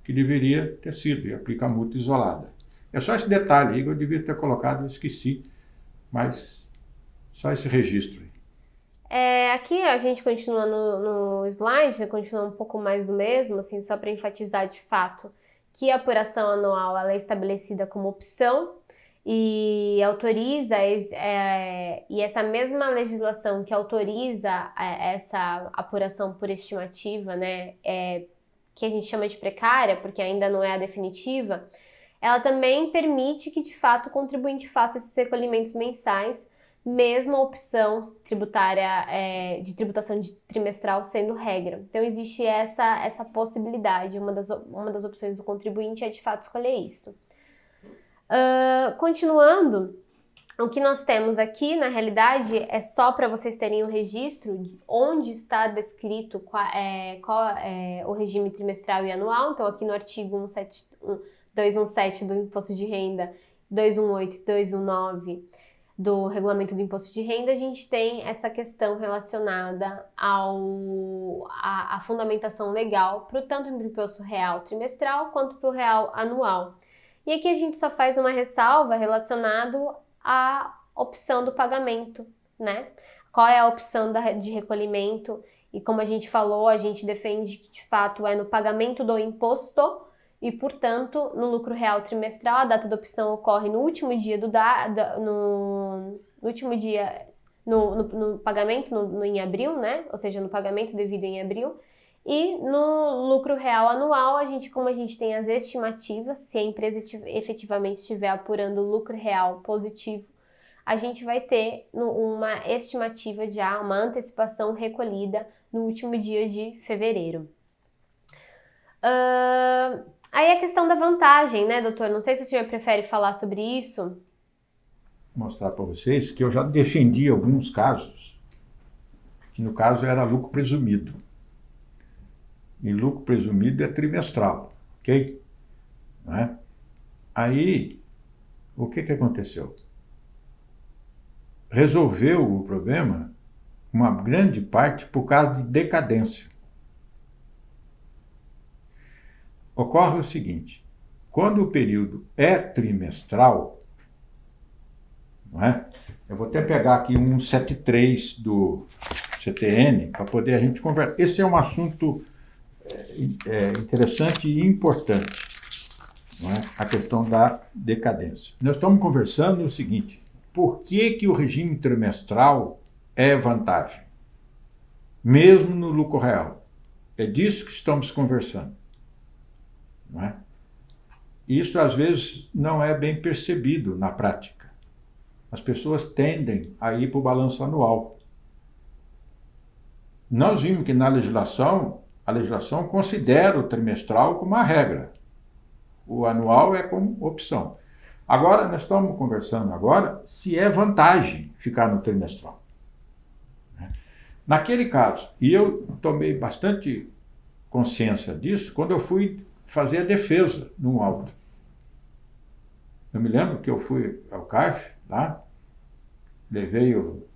que deveria ter sido e aplica a multa isolada. É só esse detalhe aí que eu devia ter colocado, eu esqueci, mas só esse registro aí. Aqui a gente continua no slide, continua um pouco mais do mesmo, assim, só para enfatizar de fato que a apuração anual ela é estabelecida como opção e autoriza, e essa mesma legislação que autoriza essa apuração por estimativa, né, que a gente chama de precária, porque ainda não é a definitiva, ela também permite que de fato o contribuinte faça esses recolhimentos mensais, mesmo a opção tributária de tributação trimestral sendo regra. Então existe essa possibilidade, uma das opções do contribuinte é de fato escolher isso. Continuando, o que nós temos aqui, na realidade, é só para vocês terem um registro de onde está descrito qual é o regime trimestral e anual. Então aqui no artigo 217 do Imposto de Renda, 218 e 219 do Regulamento do Imposto de Renda, a gente tem essa questão relacionada à fundamentação legal, tanto para o imposto real trimestral quanto para o real anual. E aqui a gente só faz uma ressalva relacionado à opção do pagamento, né? Qual é a opção de recolhimento? E como a gente falou, a gente defende que de fato é no pagamento do imposto e, portanto, no lucro real trimestral, a data da opção ocorre no último dia no pagamento em abril, né? Ou seja, no pagamento devido em abril. E no lucro real anual, como a gente tem as estimativas, se a empresa efetivamente estiver apurando lucro real positivo, a gente vai ter uma estimativa já, uma antecipação recolhida no último dia de fevereiro. Aí a questão da vantagem, né, doutor? Não sei se o senhor prefere falar sobre isso. Vou mostrar para vocês que eu já defendi alguns casos, que no caso era lucro presumido. E lucro presumido é trimestral, ok? Não é? Aí, o que aconteceu? Resolveu o problema, uma grande parte, por causa de decadência. Ocorre o seguinte, quando o período é trimestral, não é? Eu vou até pegar aqui um 173 do CTN, para poder a gente conversar. Esse é um assunto interessante e importante, não é? A questão da decadência. Nós estamos conversando o seguinte, por que o regime trimestral é vantagem? Mesmo no lucro real. É disso que estamos conversando. Não é? Isso às vezes não é bem percebido na prática. as pessoas tendem a ir para o balanço anual. Nós vimos que na legislação, a legislação considera o trimestral como uma regra. O anual é como opção. Agora, nós estamos conversando agora se é vantagem ficar no trimestral. Naquele caso, e eu tomei bastante consciência disso quando eu fui fazer a defesa no auto. Eu me lembro que eu fui ao CARF, lá,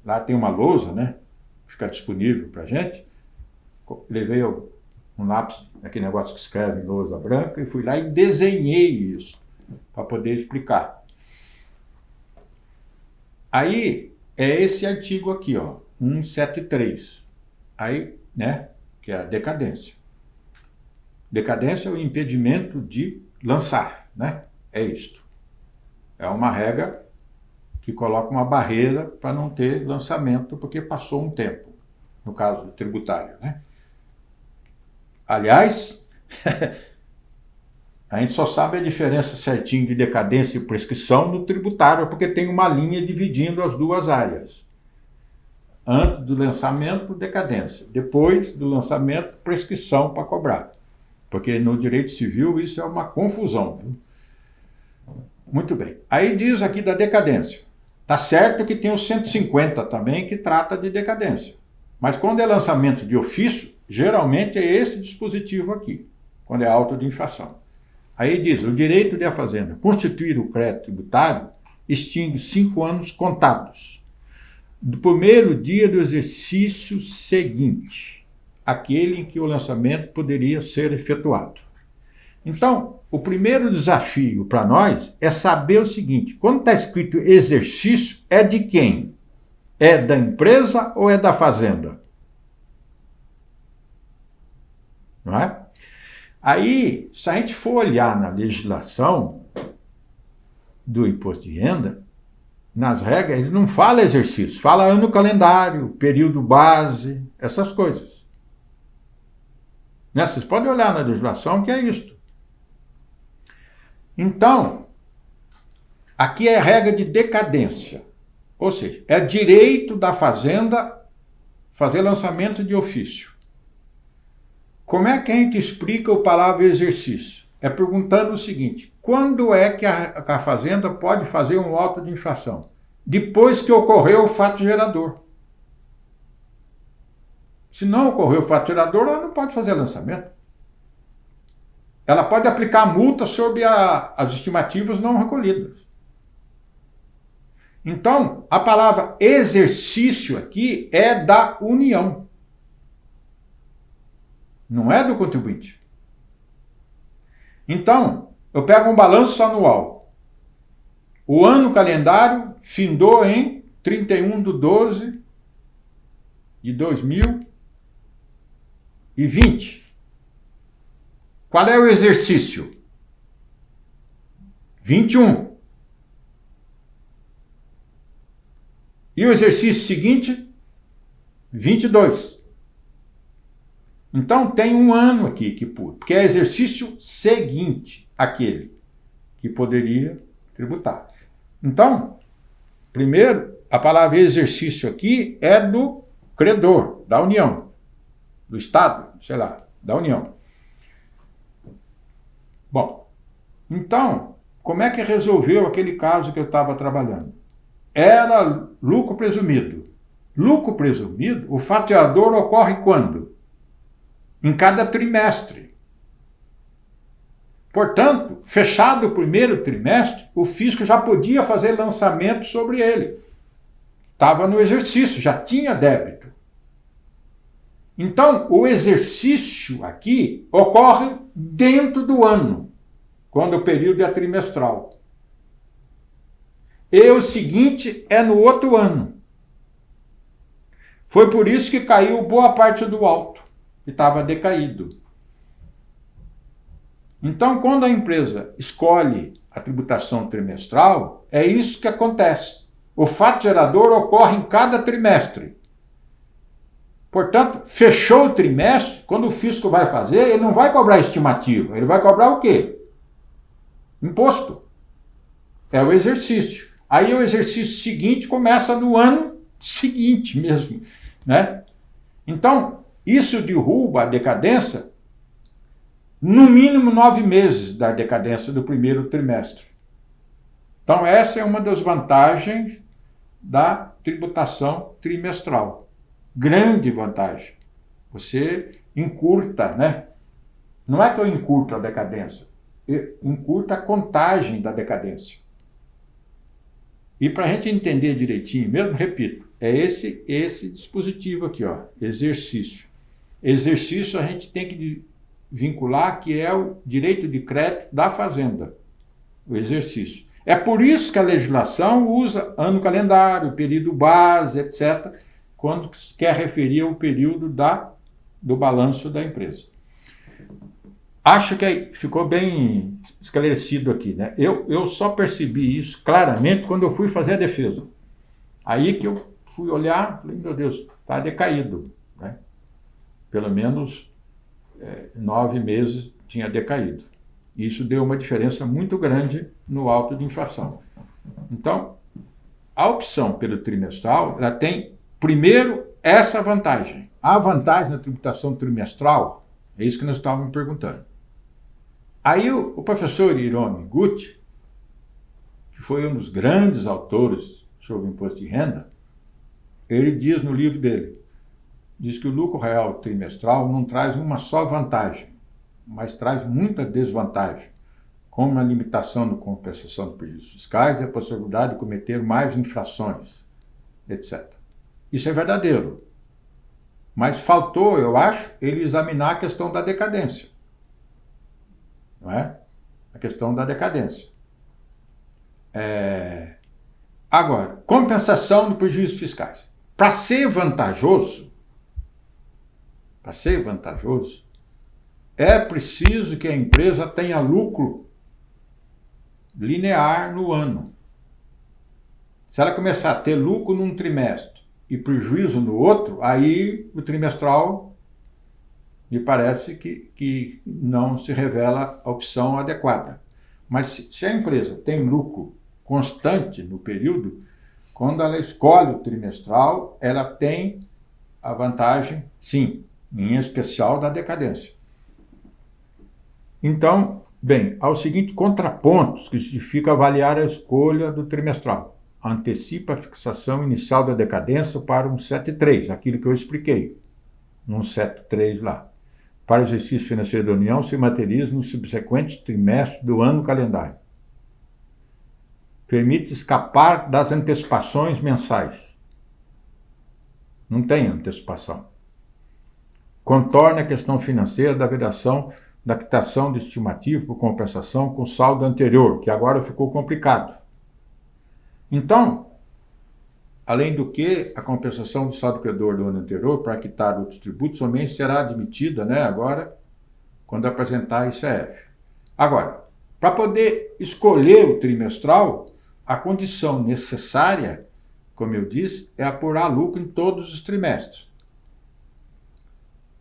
lá tem uma lousa, né? Fica disponível para a gente. Levei um lápis, aquele negócio que escreve em lousa branca, e fui lá e desenhei isso, para poder explicar. Aí, é esse artigo aqui, ó, 173. Aí, né, que é a decadência. Decadência é o impedimento de lançar, né? É isto. É uma regra que coloca uma barreira para não ter lançamento, porque passou um tempo, no caso tributário, né? Aliás, a gente só sabe a diferença certinho de decadência e prescrição no tributário, porque tem uma linha dividindo as duas áreas. Antes do lançamento, decadência. Depois do lançamento, prescrição para cobrar. Porque no direito civil isso é uma confusão. Viu? Muito bem. Aí diz aqui da decadência. Tá certo que tem o 150 também que trata de decadência. Mas quando é lançamento de ofício, geralmente é esse dispositivo aqui, quando é auto de infração. Aí diz, o direito de a fazenda constituir o crédito tributário extingue 5 anos contados, do primeiro dia do exercício seguinte, aquele em que o lançamento poderia ser efetuado. Então, o primeiro desafio para nós é saber o seguinte, quando está escrito exercício, é de quem? É da empresa ou é da fazenda? Não é? Aí, se a gente for olhar na legislação do imposto de renda, nas regras, ele não fala exercício, fala ano calendário, período base, essas coisas. Né? Vocês podem olhar na legislação que é isto. Então, aqui é a regra de decadência, ou seja, é direito da fazenda fazer lançamento de ofício. Como é que a gente explica a palavra exercício? É perguntando o seguinte, quando é que a fazenda pode fazer um auto de infração? Depois que ocorreu o fato gerador. Se não ocorreu o fato gerador, ela não pode fazer lançamento. Ela pode aplicar multa sobre as estimativas não recolhidas. Então, a palavra exercício aqui é da União. Não é do contribuinte. Então, eu pego um balanço anual. O ano calendário findou em 31/12/2020. Qual é o exercício? 21. E o exercício seguinte? 22. Então tem um ano aqui que pula, porque é exercício seguinte àquele que poderia tributar. Então, primeiro, a palavra exercício aqui é do credor, da União, do Estado, sei lá, da União. Bom, então, como é que resolveu aquele caso que eu estava trabalhando? Era lucro presumido. Lucro presumido, o fato gerador ocorre quando? Em cada trimestre. Portanto, fechado o primeiro trimestre, o fisco já podia fazer lançamento sobre ele. Estava no exercício, já tinha débito. Então, o exercício aqui ocorre dentro do ano, quando o período é trimestral. E o seguinte é no outro ano. Foi por isso que caiu boa parte do auto, que estava decaído. Então, quando a empresa escolhe a tributação trimestral, é isso que acontece. O fato gerador ocorre em cada trimestre. Portanto, fechou o trimestre, quando o fisco vai fazer, ele não vai cobrar estimativa, ele vai cobrar o quê? Imposto. É o exercício. Aí o exercício seguinte começa no ano seguinte mesmo, né? Então, isso derruba a decadência no mínimo 9 meses da decadência do primeiro trimestre. Então, essa é uma das vantagens da tributação trimestral. Grande vantagem. Você encurta, né? Não é que eu encurto a decadência, eu encurto a contagem da decadência. E para a gente entender direitinho, mesmo, repito, é esse dispositivo aqui, ó, exercício. Exercício a gente tem que vincular que é o direito de crédito da fazenda, o exercício. É por isso que a legislação usa ano calendário, período base, etc., quando quer referir ao período do balanço da empresa. Acho que ficou bem esclarecido aqui, né? Eu só percebi isso claramente quando eu fui fazer a defesa. Aí que eu fui olhar, falei, meu Deus, está decaído, né? Pelo menos 9 meses tinha decaído. Isso deu uma diferença muito grande no alto de inflação. Então, a opção pelo trimestral, ela tem, primeiro, essa vantagem. A vantagem na tributação trimestral, é isso que nós estávamos perguntando. Aí o professor Hiromi Gucci, que foi um dos grandes autores sobre o imposto de renda, ele diz no livro dele, diz que o lucro real trimestral não traz uma só vantagem, mas traz muita desvantagem, como a limitação da compensação de prejuízos fiscais e a possibilidade de cometer mais infrações, etc. Isso é verdadeiro. Mas faltou, eu acho, ele examinar a questão da decadência. Não é? A questão da decadência. Agora, compensação de prejuízos fiscais. Para ser vantajoso, é preciso que a empresa tenha lucro linear no ano. Se ela começar a ter lucro num trimestre e prejuízo no outro, aí o trimestral me parece que não se revela a opção adequada. Mas se a empresa tem lucro constante no período, quando ela escolhe o trimestral, ela tem a vantagem, sim, em especial da decadência. Então, bem, há os seguintes contrapontos que justificam avaliar a escolha do trimestral. Antecipa a fixação inicial da decadência para um 7.3, aquilo que eu expliquei, num 7.3 lá. Para o exercício financeiro da União, se materializa no subsequente trimestre do ano calendário. Permite escapar das antecipações mensais. Não tem antecipação. Contorna a questão financeira da vedação da quitação de estimativa por compensação com saldo anterior, que agora ficou complicado. Então, além do que, a compensação do saldo credor do ano anterior para quitar outros tributos somente será admitida, né, agora, quando apresentar a ICF. Agora, para poder escolher o trimestral, a condição necessária, como eu disse, é apurar lucro em todos os trimestres,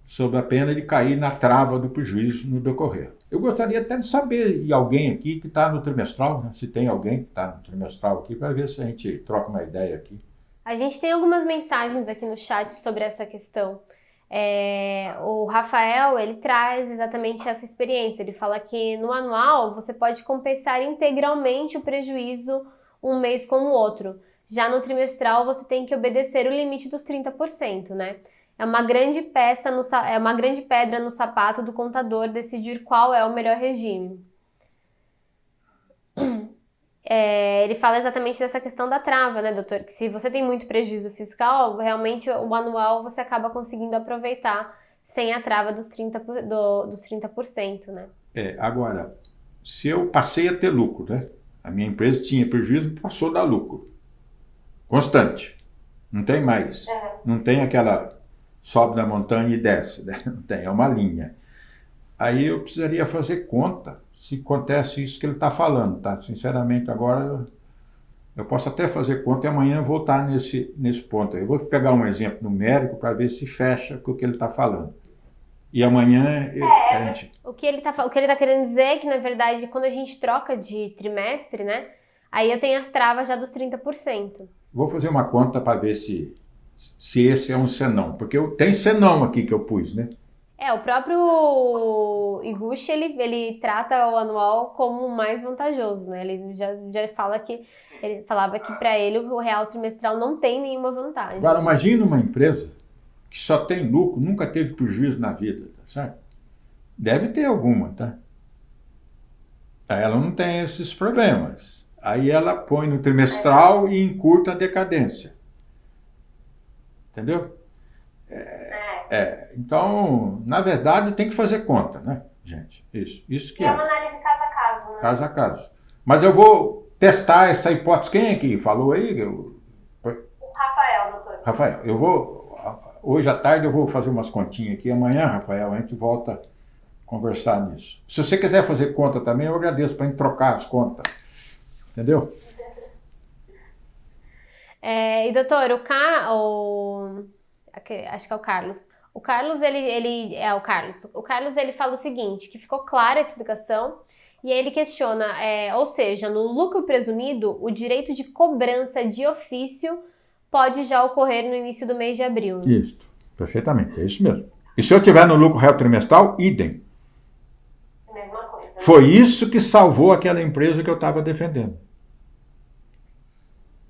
sob a pena de cair na trava do prejuízo no decorrer. Eu gostaria até de saber de alguém aqui que está no trimestral, né? Se tem alguém que está no trimestral aqui, para ver se a gente troca uma ideia aqui. A gente tem algumas mensagens aqui no chat sobre essa questão. O Rafael, ele traz exatamente essa experiência. Ele fala que no anual você pode compensar integralmente o prejuízo um mês com o outro. Já no trimestral você tem que obedecer o limite dos 30%, né? É uma grande pedra no sapato do contador decidir qual é o melhor regime. Ele fala exatamente dessa questão da trava, né, doutor? Que se você tem muito prejuízo fiscal, realmente o anual você acaba conseguindo aproveitar sem a trava dos 30%, né? Agora, se eu passei a ter lucro, né? A minha empresa tinha prejuízo e passou a dar lucro. Constante. Não tem mais. Não tem aquela sobe da montanha e desce, né? Não tem, é uma linha. Aí eu precisaria fazer conta se acontece isso que ele está falando, tá? Sinceramente, agora eu posso até fazer conta e amanhã voltar nesse ponto aí. Eu vou pegar um exemplo numérico para ver se fecha com o que ele está falando. E amanhã a gente... O que ele tá querendo dizer é que, na verdade, quando a gente troca de trimestre, né? Aí eu tenho as travas já dos 30%. Vou fazer uma conta para ver se esse é um senão, porque tem senão aqui que eu pus, né? O próprio Iguchi, ele trata o anual como mais vantajoso, né? Ele já fala ele falava que para ele o real trimestral não tem nenhuma vantagem. Agora, imagina uma empresa que só tem lucro, nunca teve prejuízo na vida, tá certo? Deve ter alguma, tá? Ela não tem esses problemas. Aí ela põe no trimestral e encurta a decadência. Entendeu? Então, na verdade, tem que fazer conta, né, gente? Isso que é. É uma análise caso a caso, né? Caso a caso. Mas eu vou testar essa hipótese. Quem é que falou aí? O Rafael, doutor. Rafael, hoje à tarde eu vou fazer umas continhas aqui. Amanhã, Rafael, a gente volta a conversar nisso. Se você quiser fazer conta também, eu agradeço para a gente trocar as contas. Entendeu? E doutor, acho que é o Carlos. O Carlos, O Carlos, ele fala o seguinte, que ficou clara a explicação, e aí ele questiona, ou seja, no lucro presumido, o direito de cobrança de ofício pode já ocorrer no início do mês de abril. Isso, perfeitamente, é isso mesmo. E se eu tiver no lucro real trimestral, idem. Mesma coisa. Né? Foi isso que salvou aquela empresa que eu estava defendendo.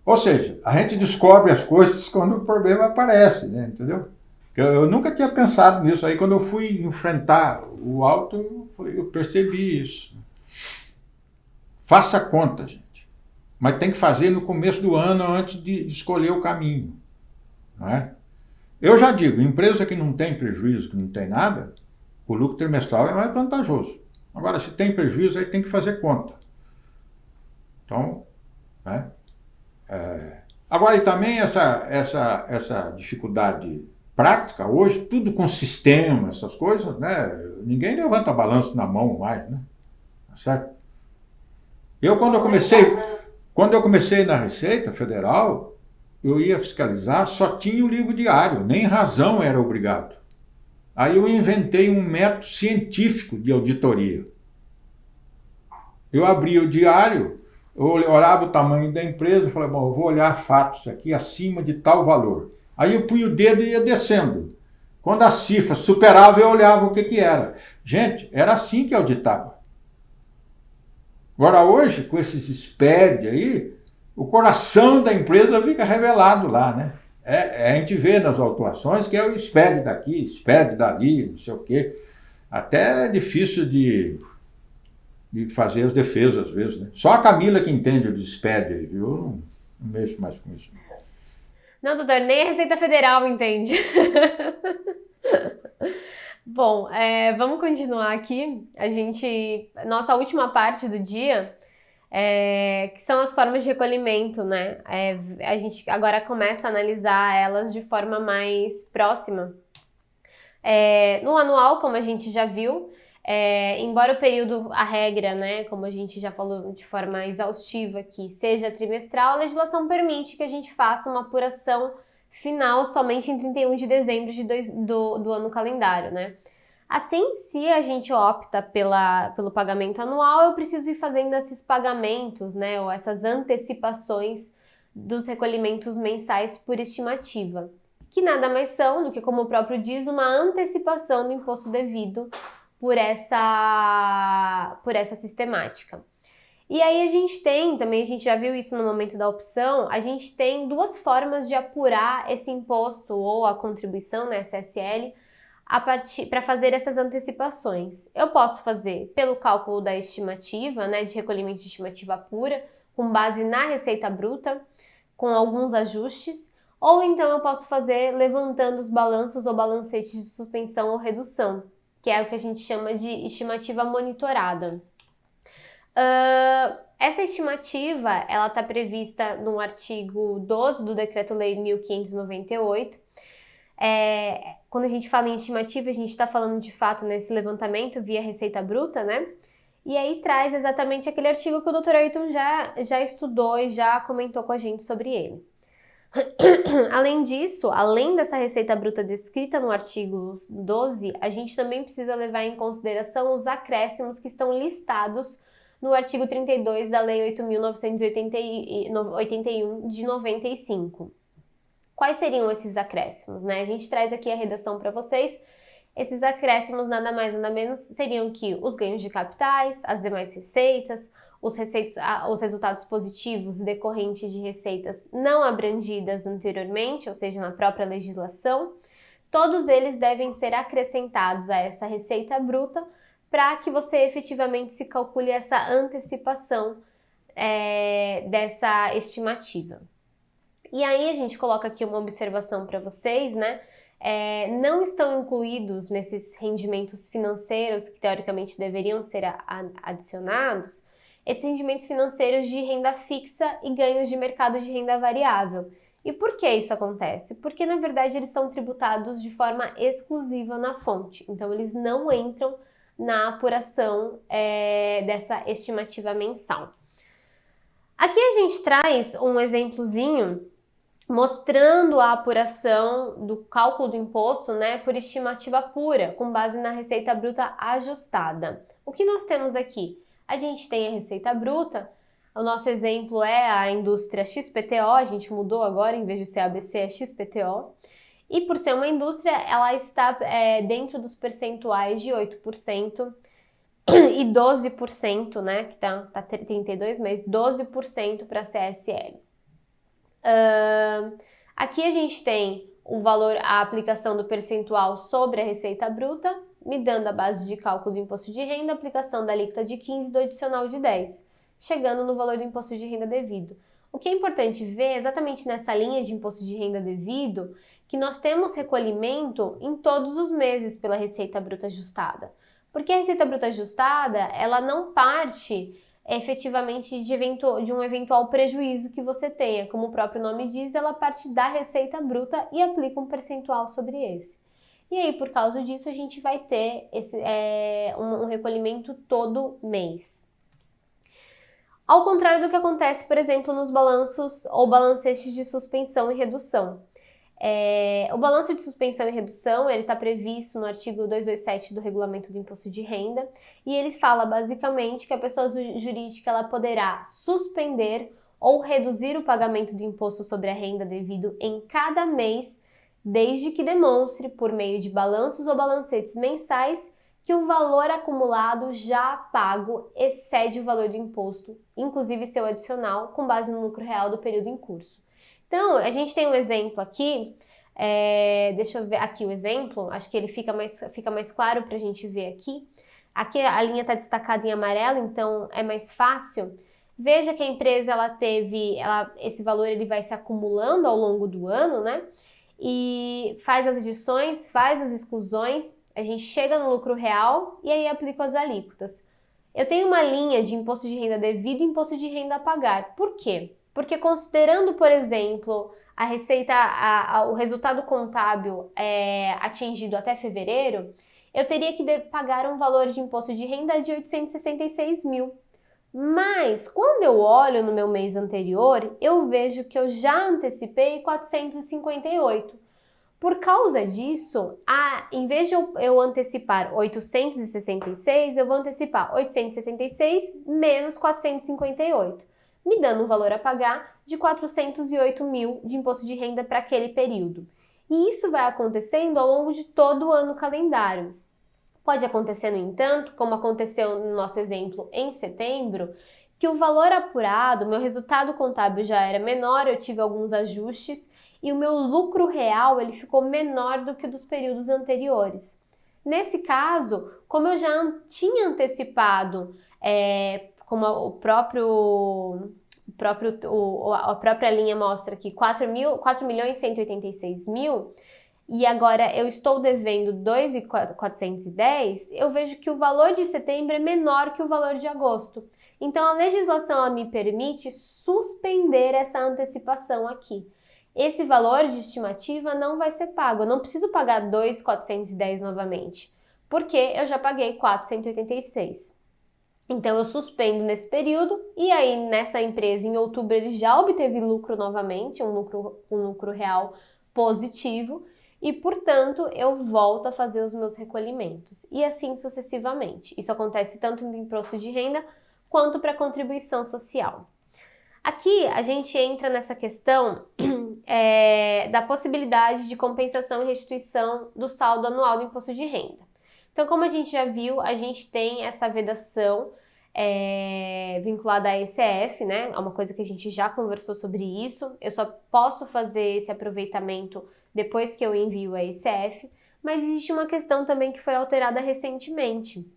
Ou seja, a gente descobre as coisas quando o problema aparece, né? Entendeu? Eu nunca tinha pensado nisso. Aí quando eu fui enfrentar o auto, eu percebi isso. Faça conta, gente. Mas tem que fazer no começo do ano, antes de escolher o caminho. Não é? Eu já digo, empresa que não tem prejuízo, que não tem nada, o lucro trimestral é mais vantajoso. Agora, se tem prejuízo, aí tem que fazer conta. Então, né? Agora, e também essa dificuldade prática, hoje, tudo com sistema, essas coisas, né? Ninguém levanta balanço na mão mais, né? Tá certo? Quando eu comecei na Receita Federal, eu ia fiscalizar, só tinha o livro diário, nem razão era obrigado. Aí eu inventei um método científico de auditoria. Eu abria o diário, eu olhava o tamanho da empresa e falei, bom, eu vou olhar fatos aqui acima de tal valor. Aí eu punha o dedo e ia descendo. Quando a cifra superava, eu olhava o que era. Gente, era assim que auditava. Agora hoje, com esses SPED aí, o coração da empresa fica revelado lá, né? A gente vê nas autuações que é o SPED daqui, SPED dali, não sei o quê. Até é difícil de fazer as defesas às vezes, né? Só a Camila que entende o de SPED aí, viu? Eu não mexo mais com isso. Não, doutor, nem a Receita Federal entende. Bom, vamos continuar aqui. Nossa última parte do dia, que são as formas de recolhimento, né? A gente agora começa a analisar elas de forma mais próxima. No anual, como a gente já viu, embora o período, a regra, né, como a gente já falou de forma exaustiva aqui, seja trimestral, a legislação permite que a gente faça uma apuração final somente em 31 de dezembro do ano calendário, né? Assim, se a gente opta pelo pagamento anual, eu preciso ir fazendo esses pagamentos, né, ou essas antecipações dos recolhimentos mensais por estimativa, que nada mais são do que, como o próprio diz, uma antecipação do imposto devido por essa sistemática. E aí a gente já viu isso no momento da opção, a gente tem duas formas de apurar esse imposto ou a contribuição, né, CSL, para fazer essas antecipações. Eu posso fazer pelo cálculo da estimativa, né, de recolhimento de estimativa pura, com base na receita bruta, com alguns ajustes, ou então eu posso fazer levantando os balanços ou balancetes de suspensão ou redução, que é o que a gente chama de estimativa monitorada. Essa estimativa, ela está prevista no artigo 12 do Decreto-Lei 1598. Quando a gente fala em estimativa, a gente está falando de fato nesse levantamento via receita bruta, né? E aí traz exatamente aquele artigo que o Dr. Ayrton já estudou e já comentou com a gente sobre ele. Além disso, além dessa receita bruta descrita no artigo 12, a gente também precisa levar em consideração os acréscimos que estão listados no artigo 32 da Lei 8.981 de 95. Quais seriam esses acréscimos, né? A gente traz aqui a redação para vocês. Esses acréscimos nada mais nada menos seriam que os ganhos de capitais, as demais receitas, os resultados positivos decorrentes de receitas não abrangidas anteriormente, ou seja, na própria legislação, todos eles devem ser acrescentados a essa receita bruta para que você efetivamente se calcule essa antecipação dessa estimativa. E aí a gente coloca aqui uma observação para vocês, né? Não estão incluídos nesses rendimentos financeiros que teoricamente deveriam ser adicionados, esses rendimentos financeiros de renda fixa e ganhos de mercado de renda variável. E por que isso acontece? Porque na verdade eles são tributados de forma exclusiva na fonte, então eles não entram na apuração dessa estimativa mensal. Aqui a gente traz um exemplozinho mostrando a apuração do cálculo do imposto, né, por estimativa pura, com base na receita bruta ajustada. O que nós temos aqui? A gente tem a receita bruta, o nosso exemplo é a indústria XPTO, a gente mudou agora, em vez de ser ABC, é XPTO. E por ser uma indústria, ela está dentro dos percentuais de 8% e 12%, né, que tá 32, mas 12% para a CSL. Aqui a gente tem o valor, a aplicação do percentual sobre a receita bruta, me dando a base de cálculo do imposto de renda, aplicação da alíquota de 15 e do adicional de 10, chegando no valor do imposto de renda devido. O que é importante ver exatamente nessa linha de imposto de renda devido, que nós temos recolhimento em todos os meses pela receita bruta ajustada. Porque a receita bruta ajustada, ela não parte efetivamente de um eventual prejuízo que você tenha. Como o próprio nome diz, ela parte da receita bruta e aplica um percentual sobre esse. E aí, por causa disso, a gente vai ter um recolhimento todo mês. Ao contrário do que acontece, por exemplo, nos balanços ou balancetes de suspensão e redução. O balanço de suspensão e redução, ele está previsto no artigo 227 do Regulamento do Imposto de Renda, e ele fala basicamente que a pessoa jurídica ela poderá suspender ou reduzir o pagamento do imposto sobre a renda devido em cada mês, desde que demonstre, por meio de balanços ou balancetes mensais, que o valor acumulado já pago excede o valor do imposto, inclusive seu adicional, com base no lucro real do período em curso. Então, a gente tem um exemplo aqui, deixa eu ver aqui o exemplo, acho que ele fica mais claro para a gente ver aqui. Aqui a linha está destacada em amarelo, então é mais fácil. Veja que a empresa esse valor ele vai se acumulando ao longo do ano, né? E faz as adições, faz as exclusões, a gente chega no lucro real e aí aplica as alíquotas. Eu tenho uma linha de imposto de renda devido e imposto de renda a pagar. Por quê? Porque considerando, por exemplo, a receita, o resultado contábil atingido até fevereiro, eu teria que pagar um valor de imposto de renda de 866 mil. Mas, quando eu olho no meu mês anterior, eu vejo que eu já antecipei 458. Por causa disso, em vez de eu antecipar 866, eu vou antecipar 866 menos 458, me dando um valor a pagar de 408 mil de imposto de renda para aquele período. E isso vai acontecendo ao longo de todo o ano calendário. Pode acontecer, no entanto, como aconteceu no nosso exemplo em setembro, que o valor apurado, meu resultado contábil já era menor, eu tive alguns ajustes e o meu lucro real ele ficou menor do que dos períodos anteriores. Nesse caso, como eu já tinha antecipado, como a própria linha mostra aqui, 4.186.000, e agora eu estou devendo 2.410, eu vejo que o valor de setembro é menor que o valor de agosto. Então, a legislação ela me permite suspender essa antecipação aqui. Esse valor de estimativa não vai ser pago, eu não preciso pagar 2.410 novamente, porque eu já paguei 486. Então, eu suspendo nesse período e aí nessa empresa, em outubro, ele já obteve lucro novamente, um lucro real positivo, e, portanto, eu volto a fazer os meus recolhimentos. E assim sucessivamente. Isso acontece tanto no imposto de renda quanto para a contribuição social. Aqui a gente entra nessa questão da possibilidade de compensação e restituição do saldo anual do imposto de renda. Então, como a gente já viu, a gente tem essa vedação vinculada à ECF, né? É uma coisa que a gente já conversou sobre isso. Eu só posso fazer esse aproveitamento depois que eu envio a ECF, mas existe uma questão também que foi alterada recentemente.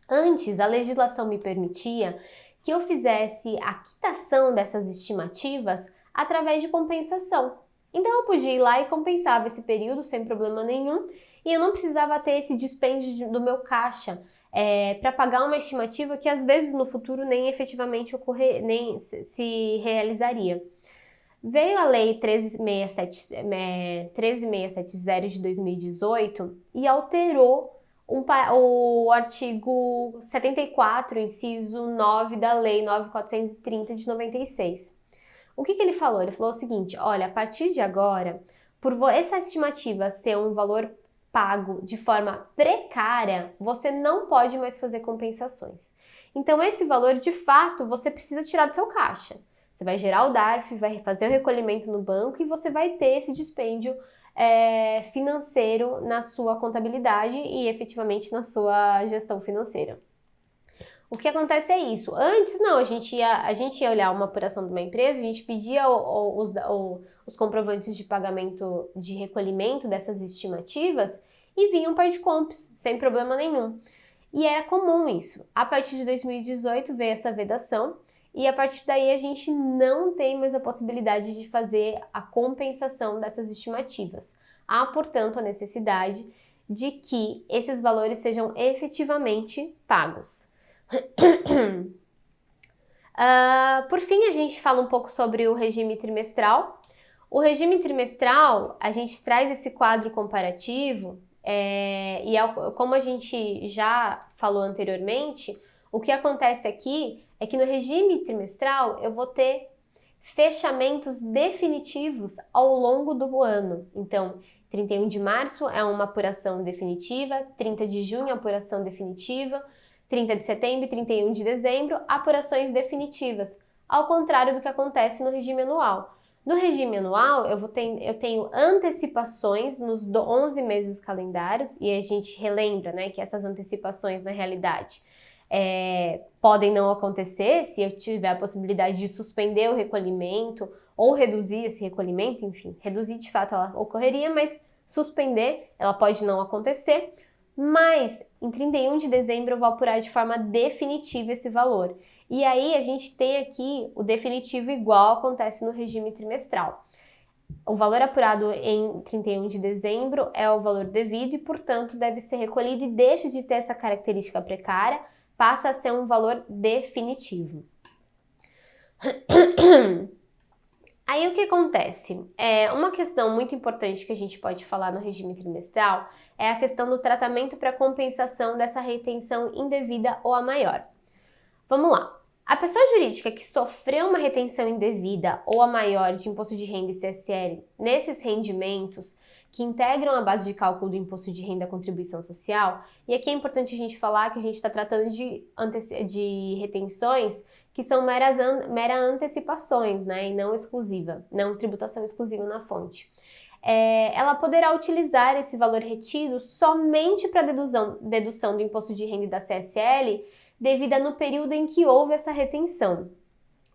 Antes, a legislação me permitia que eu fizesse a quitação dessas estimativas através de compensação. Então, eu podia ir lá e compensava esse período sem problema nenhum, e eu não precisava ter esse dispêndio do meu caixa para pagar uma estimativa que às vezes no futuro nem efetivamente nem se realizaria. Veio a Lei 13.670 de 2018 e alterou o artigo 74, inciso 9 da Lei 9.430 de 96. O que ele falou? Ele falou o seguinte: olha, a partir de agora, por essa estimativa ser um valor pago de forma precária, você não pode mais fazer compensações. Então, esse valor, de fato, você precisa tirar do seu caixa. Você vai gerar o DARF, vai fazer o recolhimento no banco e você vai ter esse dispêndio financeiro na sua contabilidade e efetivamente na sua gestão financeira. O que acontece é isso. Antes, não, a gente ia olhar uma apuração de uma empresa, a gente pedia os comprovantes de pagamento de recolhimento dessas estimativas e vinha um par de comps, sem problema nenhum. E era comum isso. A partir de 2018 veio essa vedação e a partir daí a gente não tem mais a possibilidade de fazer a compensação dessas estimativas. Há, portanto, a necessidade de que esses valores sejam efetivamente pagos. Por fim, a gente fala um pouco sobre o regime trimestral. O regime trimestral, a gente traz esse quadro comparativo como a gente já falou anteriormente, o que acontece aqui é que no regime trimestral eu vou ter fechamentos definitivos ao longo do ano. Então, 31 de março é uma apuração definitiva, 30 de junho é apuração definitiva, 30 de setembro e 31 de dezembro, apurações definitivas, ao contrário do que acontece no regime anual. No regime anual, eu tenho antecipações nos 11 meses calendários, e a gente relembra, né, que essas antecipações, na realidade, podem não acontecer se eu tiver a possibilidade de suspender o recolhimento ou reduzir esse recolhimento, enfim, reduzir de fato ela ocorreria, mas suspender ela pode não acontecer. Mas em 31 de dezembro eu vou apurar de forma definitiva esse valor. E aí a gente tem aqui o definitivo igual acontece no regime trimestral. O valor apurado em 31 de dezembro é o valor devido e, portanto, deve ser recolhido e deixa de ter essa característica precária, passa a ser um valor definitivo. Aí o que acontece? Uma questão muito importante que a gente pode falar no regime trimestral é a questão do tratamento para compensação dessa retenção indevida ou a maior. Vamos lá. A pessoa jurídica que sofreu uma retenção indevida ou a maior de imposto de renda e CSL nesses rendimentos que integram a base de cálculo do imposto de renda e contribuição social, e aqui é importante a gente falar que a gente está tratando de retenções que são mera antecipações, né, e não exclusiva, não tributação exclusiva na fonte. Ela poderá utilizar esse valor retido somente para dedução do imposto de renda e da CSL devida no período em que houve essa retenção.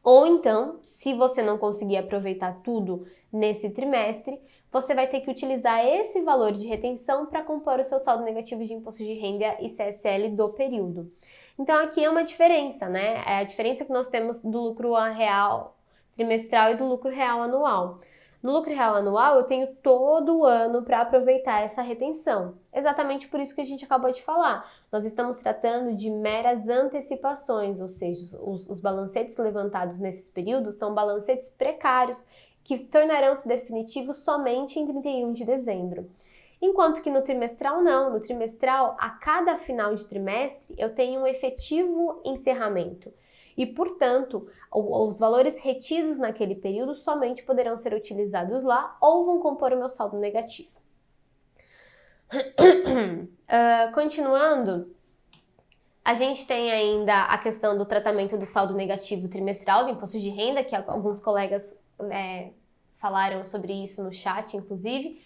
Ou então, se você não conseguir aproveitar tudo nesse trimestre, você vai ter que utilizar esse valor de retenção para compor o seu saldo negativo de imposto de renda e CSL do período. Então, aqui é uma diferença, né? É a diferença que nós temos do lucro real trimestral e do lucro real anual. No lucro real anual, eu tenho todo o ano para aproveitar essa retenção. Exatamente por isso que a gente acabou de falar. Nós estamos tratando de meras antecipações, ou seja, os balancetes levantados nesses períodos são balancetes precários que tornarão-se definitivos somente em 31 de dezembro. Enquanto que no trimestral não. No trimestral, a cada final de trimestre, eu tenho um efetivo encerramento. E, portanto, os valores retidos naquele período somente poderão ser utilizados lá ou vão compor o meu saldo negativo. Continuando, A gente tem ainda a questão do tratamento do saldo negativo trimestral do imposto de renda, que alguns colegas falaram sobre isso no chat, inclusive,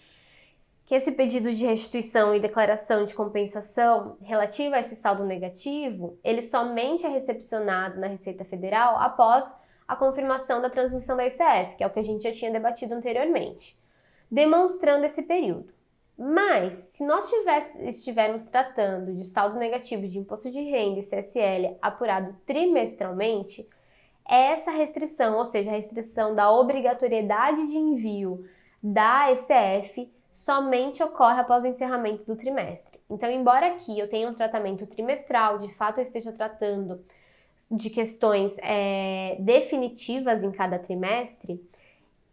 que esse pedido de restituição e declaração de compensação relativa a esse saldo negativo, ele somente é recepcionado na Receita Federal após a confirmação da transmissão da ICF, que é o que a gente já tinha debatido anteriormente, demonstrando esse período. Mas, se nós estivermos tratando de saldo negativo de imposto de renda e CSL apurado trimestralmente, essa restrição, ou seja, a restrição da obrigatoriedade de envio da ECF, somente ocorre após o encerramento do trimestre. Então, embora aqui eu tenha um tratamento trimestral, de fato eu esteja tratando de questões definitivas em cada trimestre,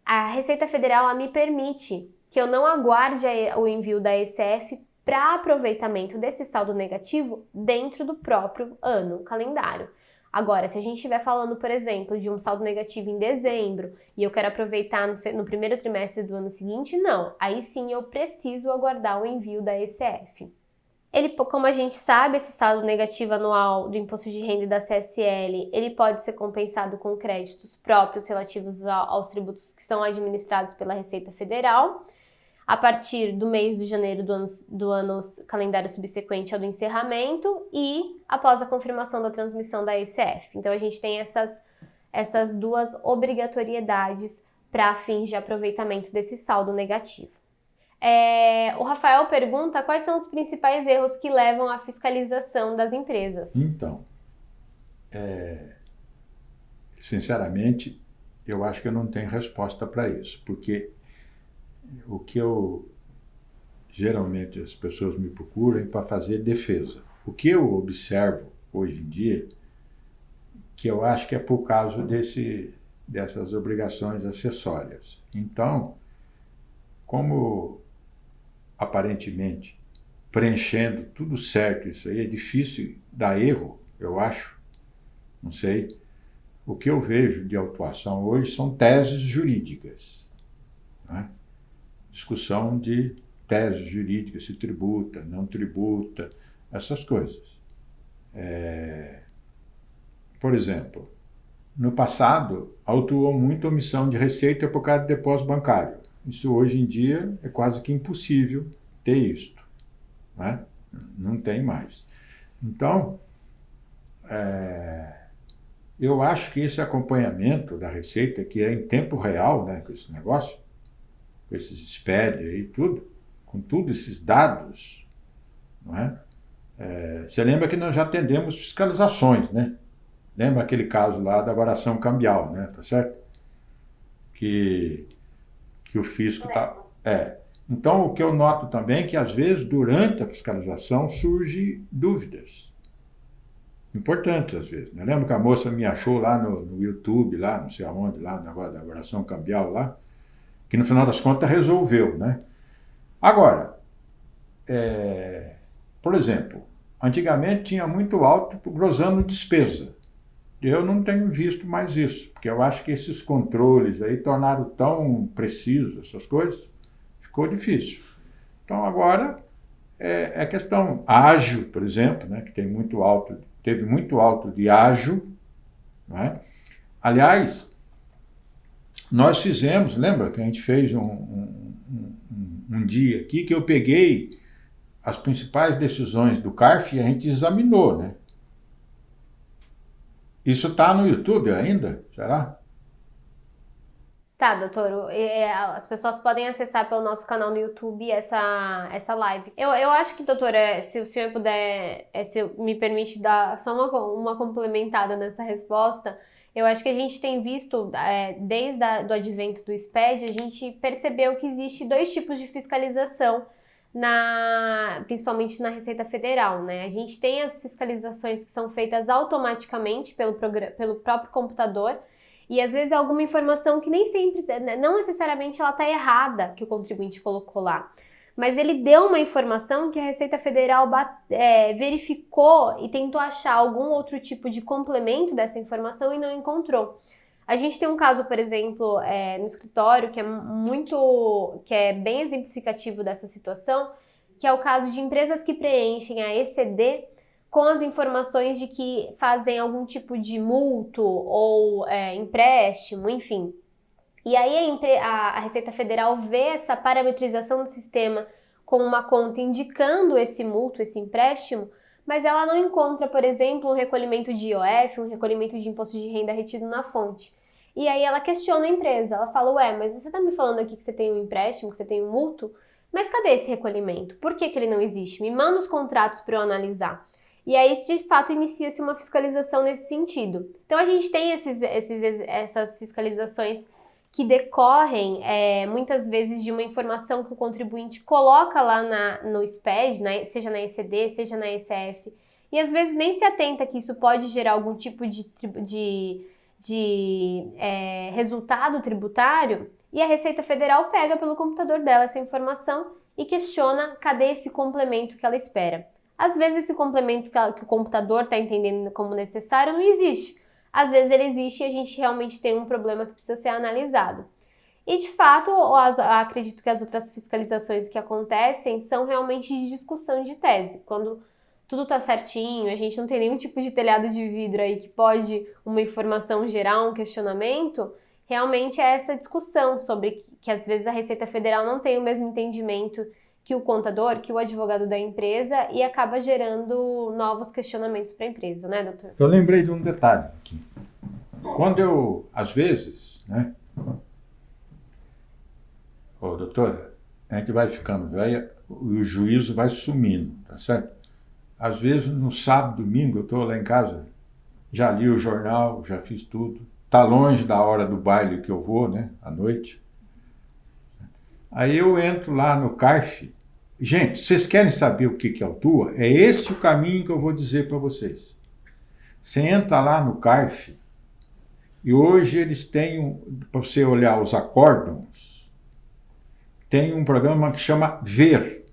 a Receita Federal ela me permite que eu não aguarde o envio da ECF para aproveitamento desse saldo negativo dentro do próprio ano calendário. Agora, se a gente estiver falando, por exemplo, de um saldo negativo em dezembro e eu quero aproveitar no primeiro trimestre do ano seguinte, não. Aí sim eu preciso aguardar o envio da ECF. Como a gente sabe, esse saldo negativo anual do imposto de renda e da CSL, ele pode ser compensado com créditos próprios relativos aos tributos que são administrados pela Receita Federal, a partir do mês de janeiro do ano calendário subsequente ao do encerramento e após a confirmação da transmissão da ECF. Então, a gente tem essas duas obrigatoriedades para fins de aproveitamento desse saldo negativo. O Rafael pergunta quais são os principais erros que levam à fiscalização das empresas. Então, sinceramente, eu acho que eu não tenho resposta para isso, porque o que geralmente as pessoas me procuram é para fazer defesa. O que eu observo hoje em dia, que eu acho que é por causa dessas obrigações acessórias. Então, como aparentemente preenchendo tudo certo, isso aí é difícil dar erro, eu acho, não sei. O que eu vejo de autuação hoje são teses jurídicas, né? Discussão de teses jurídicas, se tributa, não tributa, essas coisas. Por exemplo, no passado, autuou muito omissão de receita por causa de depósito bancário. Isso hoje em dia é quase que impossível ter isto, né? Não tem mais. Então, eu acho que esse acompanhamento da receita, que é em tempo real, né, com esse negócio, com esses SPED e tudo, com todos esses dados, não é? Você lembra que nós já atendemos fiscalizações, né? Lembra aquele caso lá da variação cambial, né? Tá certo? Que o fisco está... Então, o que eu noto também é que, às vezes, durante a fiscalização, surgem dúvidas. Importantes, às vezes. Né? Lembra que a moça me achou lá no YouTube, lá, não sei aonde, lá, no negócio da variação cambial lá, que no final das contas resolveu, né? Agora, por exemplo, antigamente tinha muito alto glosando despesa. Eu não tenho visto mais isso, porque eu acho que esses controles aí tornaram tão precisos essas coisas, ficou difícil. Então agora é questão ágil, por exemplo, né, que teve muito alto de ágil, né? Aliás, nós fizemos, lembra que a gente fez um dia aqui que eu peguei as principais decisões do CARF e a gente examinou, né? Isso está no YouTube ainda? Será? Tá, doutor. As pessoas podem acessar pelo nosso canal no YouTube essa live. Eu acho que, doutora, se o senhor puder, se me permite dar só uma complementada nessa resposta, eu acho que a gente tem visto, desde o advento do SPED, a gente percebeu que existe dois tipos de fiscalização, principalmente na Receita Federal, né? A gente tem as fiscalizações que são feitas automaticamente pelo próprio computador, e às vezes é alguma informação que nem sempre, não necessariamente ela está errada, que o contribuinte colocou lá. Mas ele deu uma informação que a Receita Federal verificou e tentou achar algum outro tipo de complemento dessa informação e não encontrou. A gente tem um caso, por exemplo, no escritório que é bem exemplificativo dessa situação, que é o caso de empresas que preenchem a ECD com as informações de que fazem algum tipo de mútuo ou empréstimo, enfim. E aí a Receita Federal vê essa parametrização do sistema com uma conta indicando esse mútuo, esse empréstimo, mas ela não encontra, por exemplo, um recolhimento de IOF, um recolhimento de imposto de renda retido na fonte. E aí ela questiona a empresa, ela fala, ué, mas você está me falando aqui que você tem um empréstimo, que você tem um mútuo, mas cadê esse recolhimento? Por que ele não existe? Me manda os contratos para eu analisar. E aí, de fato, inicia-se uma fiscalização nesse sentido. Então, a gente tem essas fiscalizações que decorrem muitas vezes de uma informação que o contribuinte coloca lá no SPED, seja na ECD, seja na ECF, e às vezes nem se atenta que isso pode gerar algum tipo de resultado tributário, e a Receita Federal pega pelo computador dela essa informação e questiona cadê esse complemento que ela espera. Às vezes esse complemento que o computador está entendendo como necessário não existe. Às vezes ele existe e a gente realmente tem um problema que precisa ser analisado. E de fato, acredito que as outras fiscalizações que acontecem são realmente de discussão de tese. Quando tudo está certinho, a gente não tem nenhum tipo de telhado de vidro aí que pode uma informação gerar um questionamento, realmente é essa discussão sobre que às vezes a Receita Federal não tem o mesmo entendimento que o contador, que o advogado da empresa e acaba gerando novos questionamentos para a empresa, né, doutor? Eu lembrei de um detalhe aqui. Quando eu, às vezes, né, doutora, a gente vai ficando velha, o juízo vai sumindo, tá certo? Às vezes, no sábado, domingo, eu estou lá em casa, já li o jornal, já fiz tudo, tá longe da hora do baile que eu vou, né, à noite. Aí eu entro lá no CARF. Gente, vocês querem saber o que autua? É esse o caminho que eu vou dizer para vocês. Você entra lá no CARF e hoje eles têm, para você olhar os acórdãos, tem um programa que chama Ver.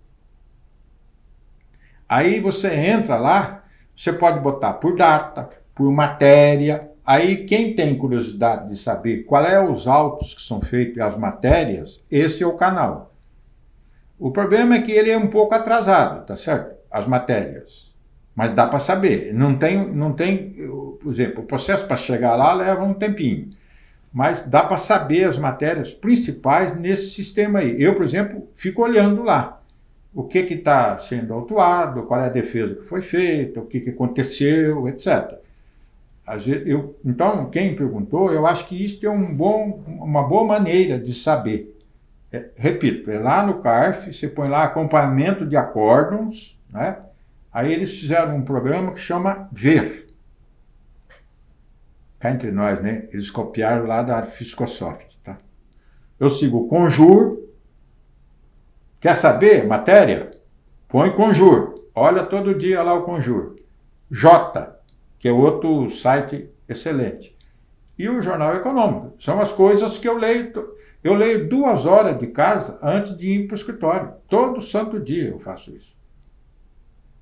Aí você entra lá, você pode botar por data, por matéria. Aí quem tem curiosidade de saber qual é os autos que são feitos e as matérias, esse é o canal. O problema é que ele é um pouco atrasado, tá certo? As matérias. Mas dá para saber. Não tem, por exemplo, o processo para chegar lá leva um tempinho. Mas dá para saber as matérias principais nesse sistema aí. Eu, por exemplo, fico olhando lá. O que está sendo autuado, qual é a defesa que foi feita, o que aconteceu, etc. Então, quem perguntou, eu acho que isso é uma boa maneira de saber. Repito, é lá no CARF, você põe lá acompanhamento de acórdãos, né? Aí eles fizeram um programa que chama Ver. Cá entre nós, né? Eles copiaram lá da Fiscosoft, tá? Eu sigo o Conjur. Quer saber matéria? Põe Conjur. Olha todo dia lá o Conjur. J, que é outro site excelente. E o Jornal Econômico. São as coisas que eu leio. Eu leio 2 horas de casa antes de ir para o escritório. Todo santo dia eu faço isso.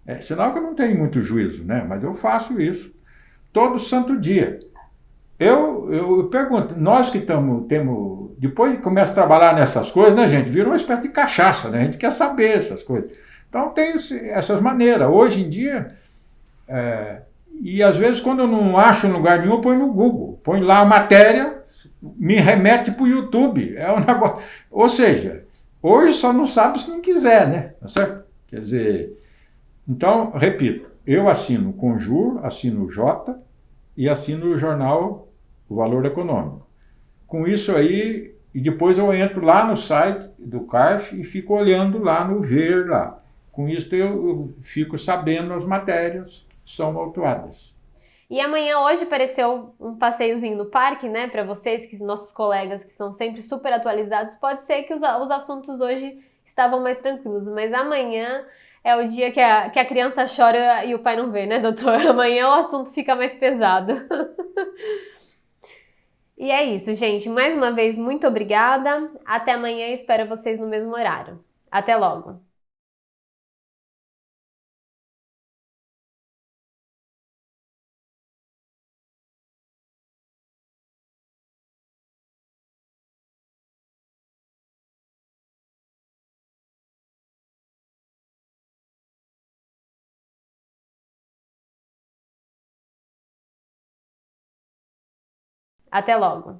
É sinal que eu não tenho muito juízo, né? Mas eu faço isso todo santo dia. Eu pergunto, nós que temos. Depois que começa a trabalhar nessas coisas, né, gente? Vira uma espécie de cachaça, né? A gente quer saber essas coisas. Então tem essas maneiras. Hoje em dia. E às vezes, quando eu não acho em lugar nenhum, eu ponho no Google. Põe lá a matéria, me remete para o YouTube. É um negócio. Ou seja, hoje só não sabe se não quiser, né? Tá certo? Quer dizer. Então, repito, eu assino o Conjur, assino o J e assino o jornal O Valor Econômico. Com isso aí, e depois eu entro lá no site do CARF e fico olhando lá no Ver lá. Com isso eu fico sabendo as matérias que são autuadas. E amanhã, hoje, apareceu um passeiozinho no parque, né, para vocês, que nossos colegas que são sempre super atualizados, pode ser que os assuntos hoje estavam mais tranquilos, mas amanhã é o dia que a criança chora e o pai não vê, né, doutor? Amanhã o assunto fica mais pesado. E é isso, gente. Mais uma vez, muito obrigada. Até amanhã e espero vocês no mesmo horário. Até logo! Até logo!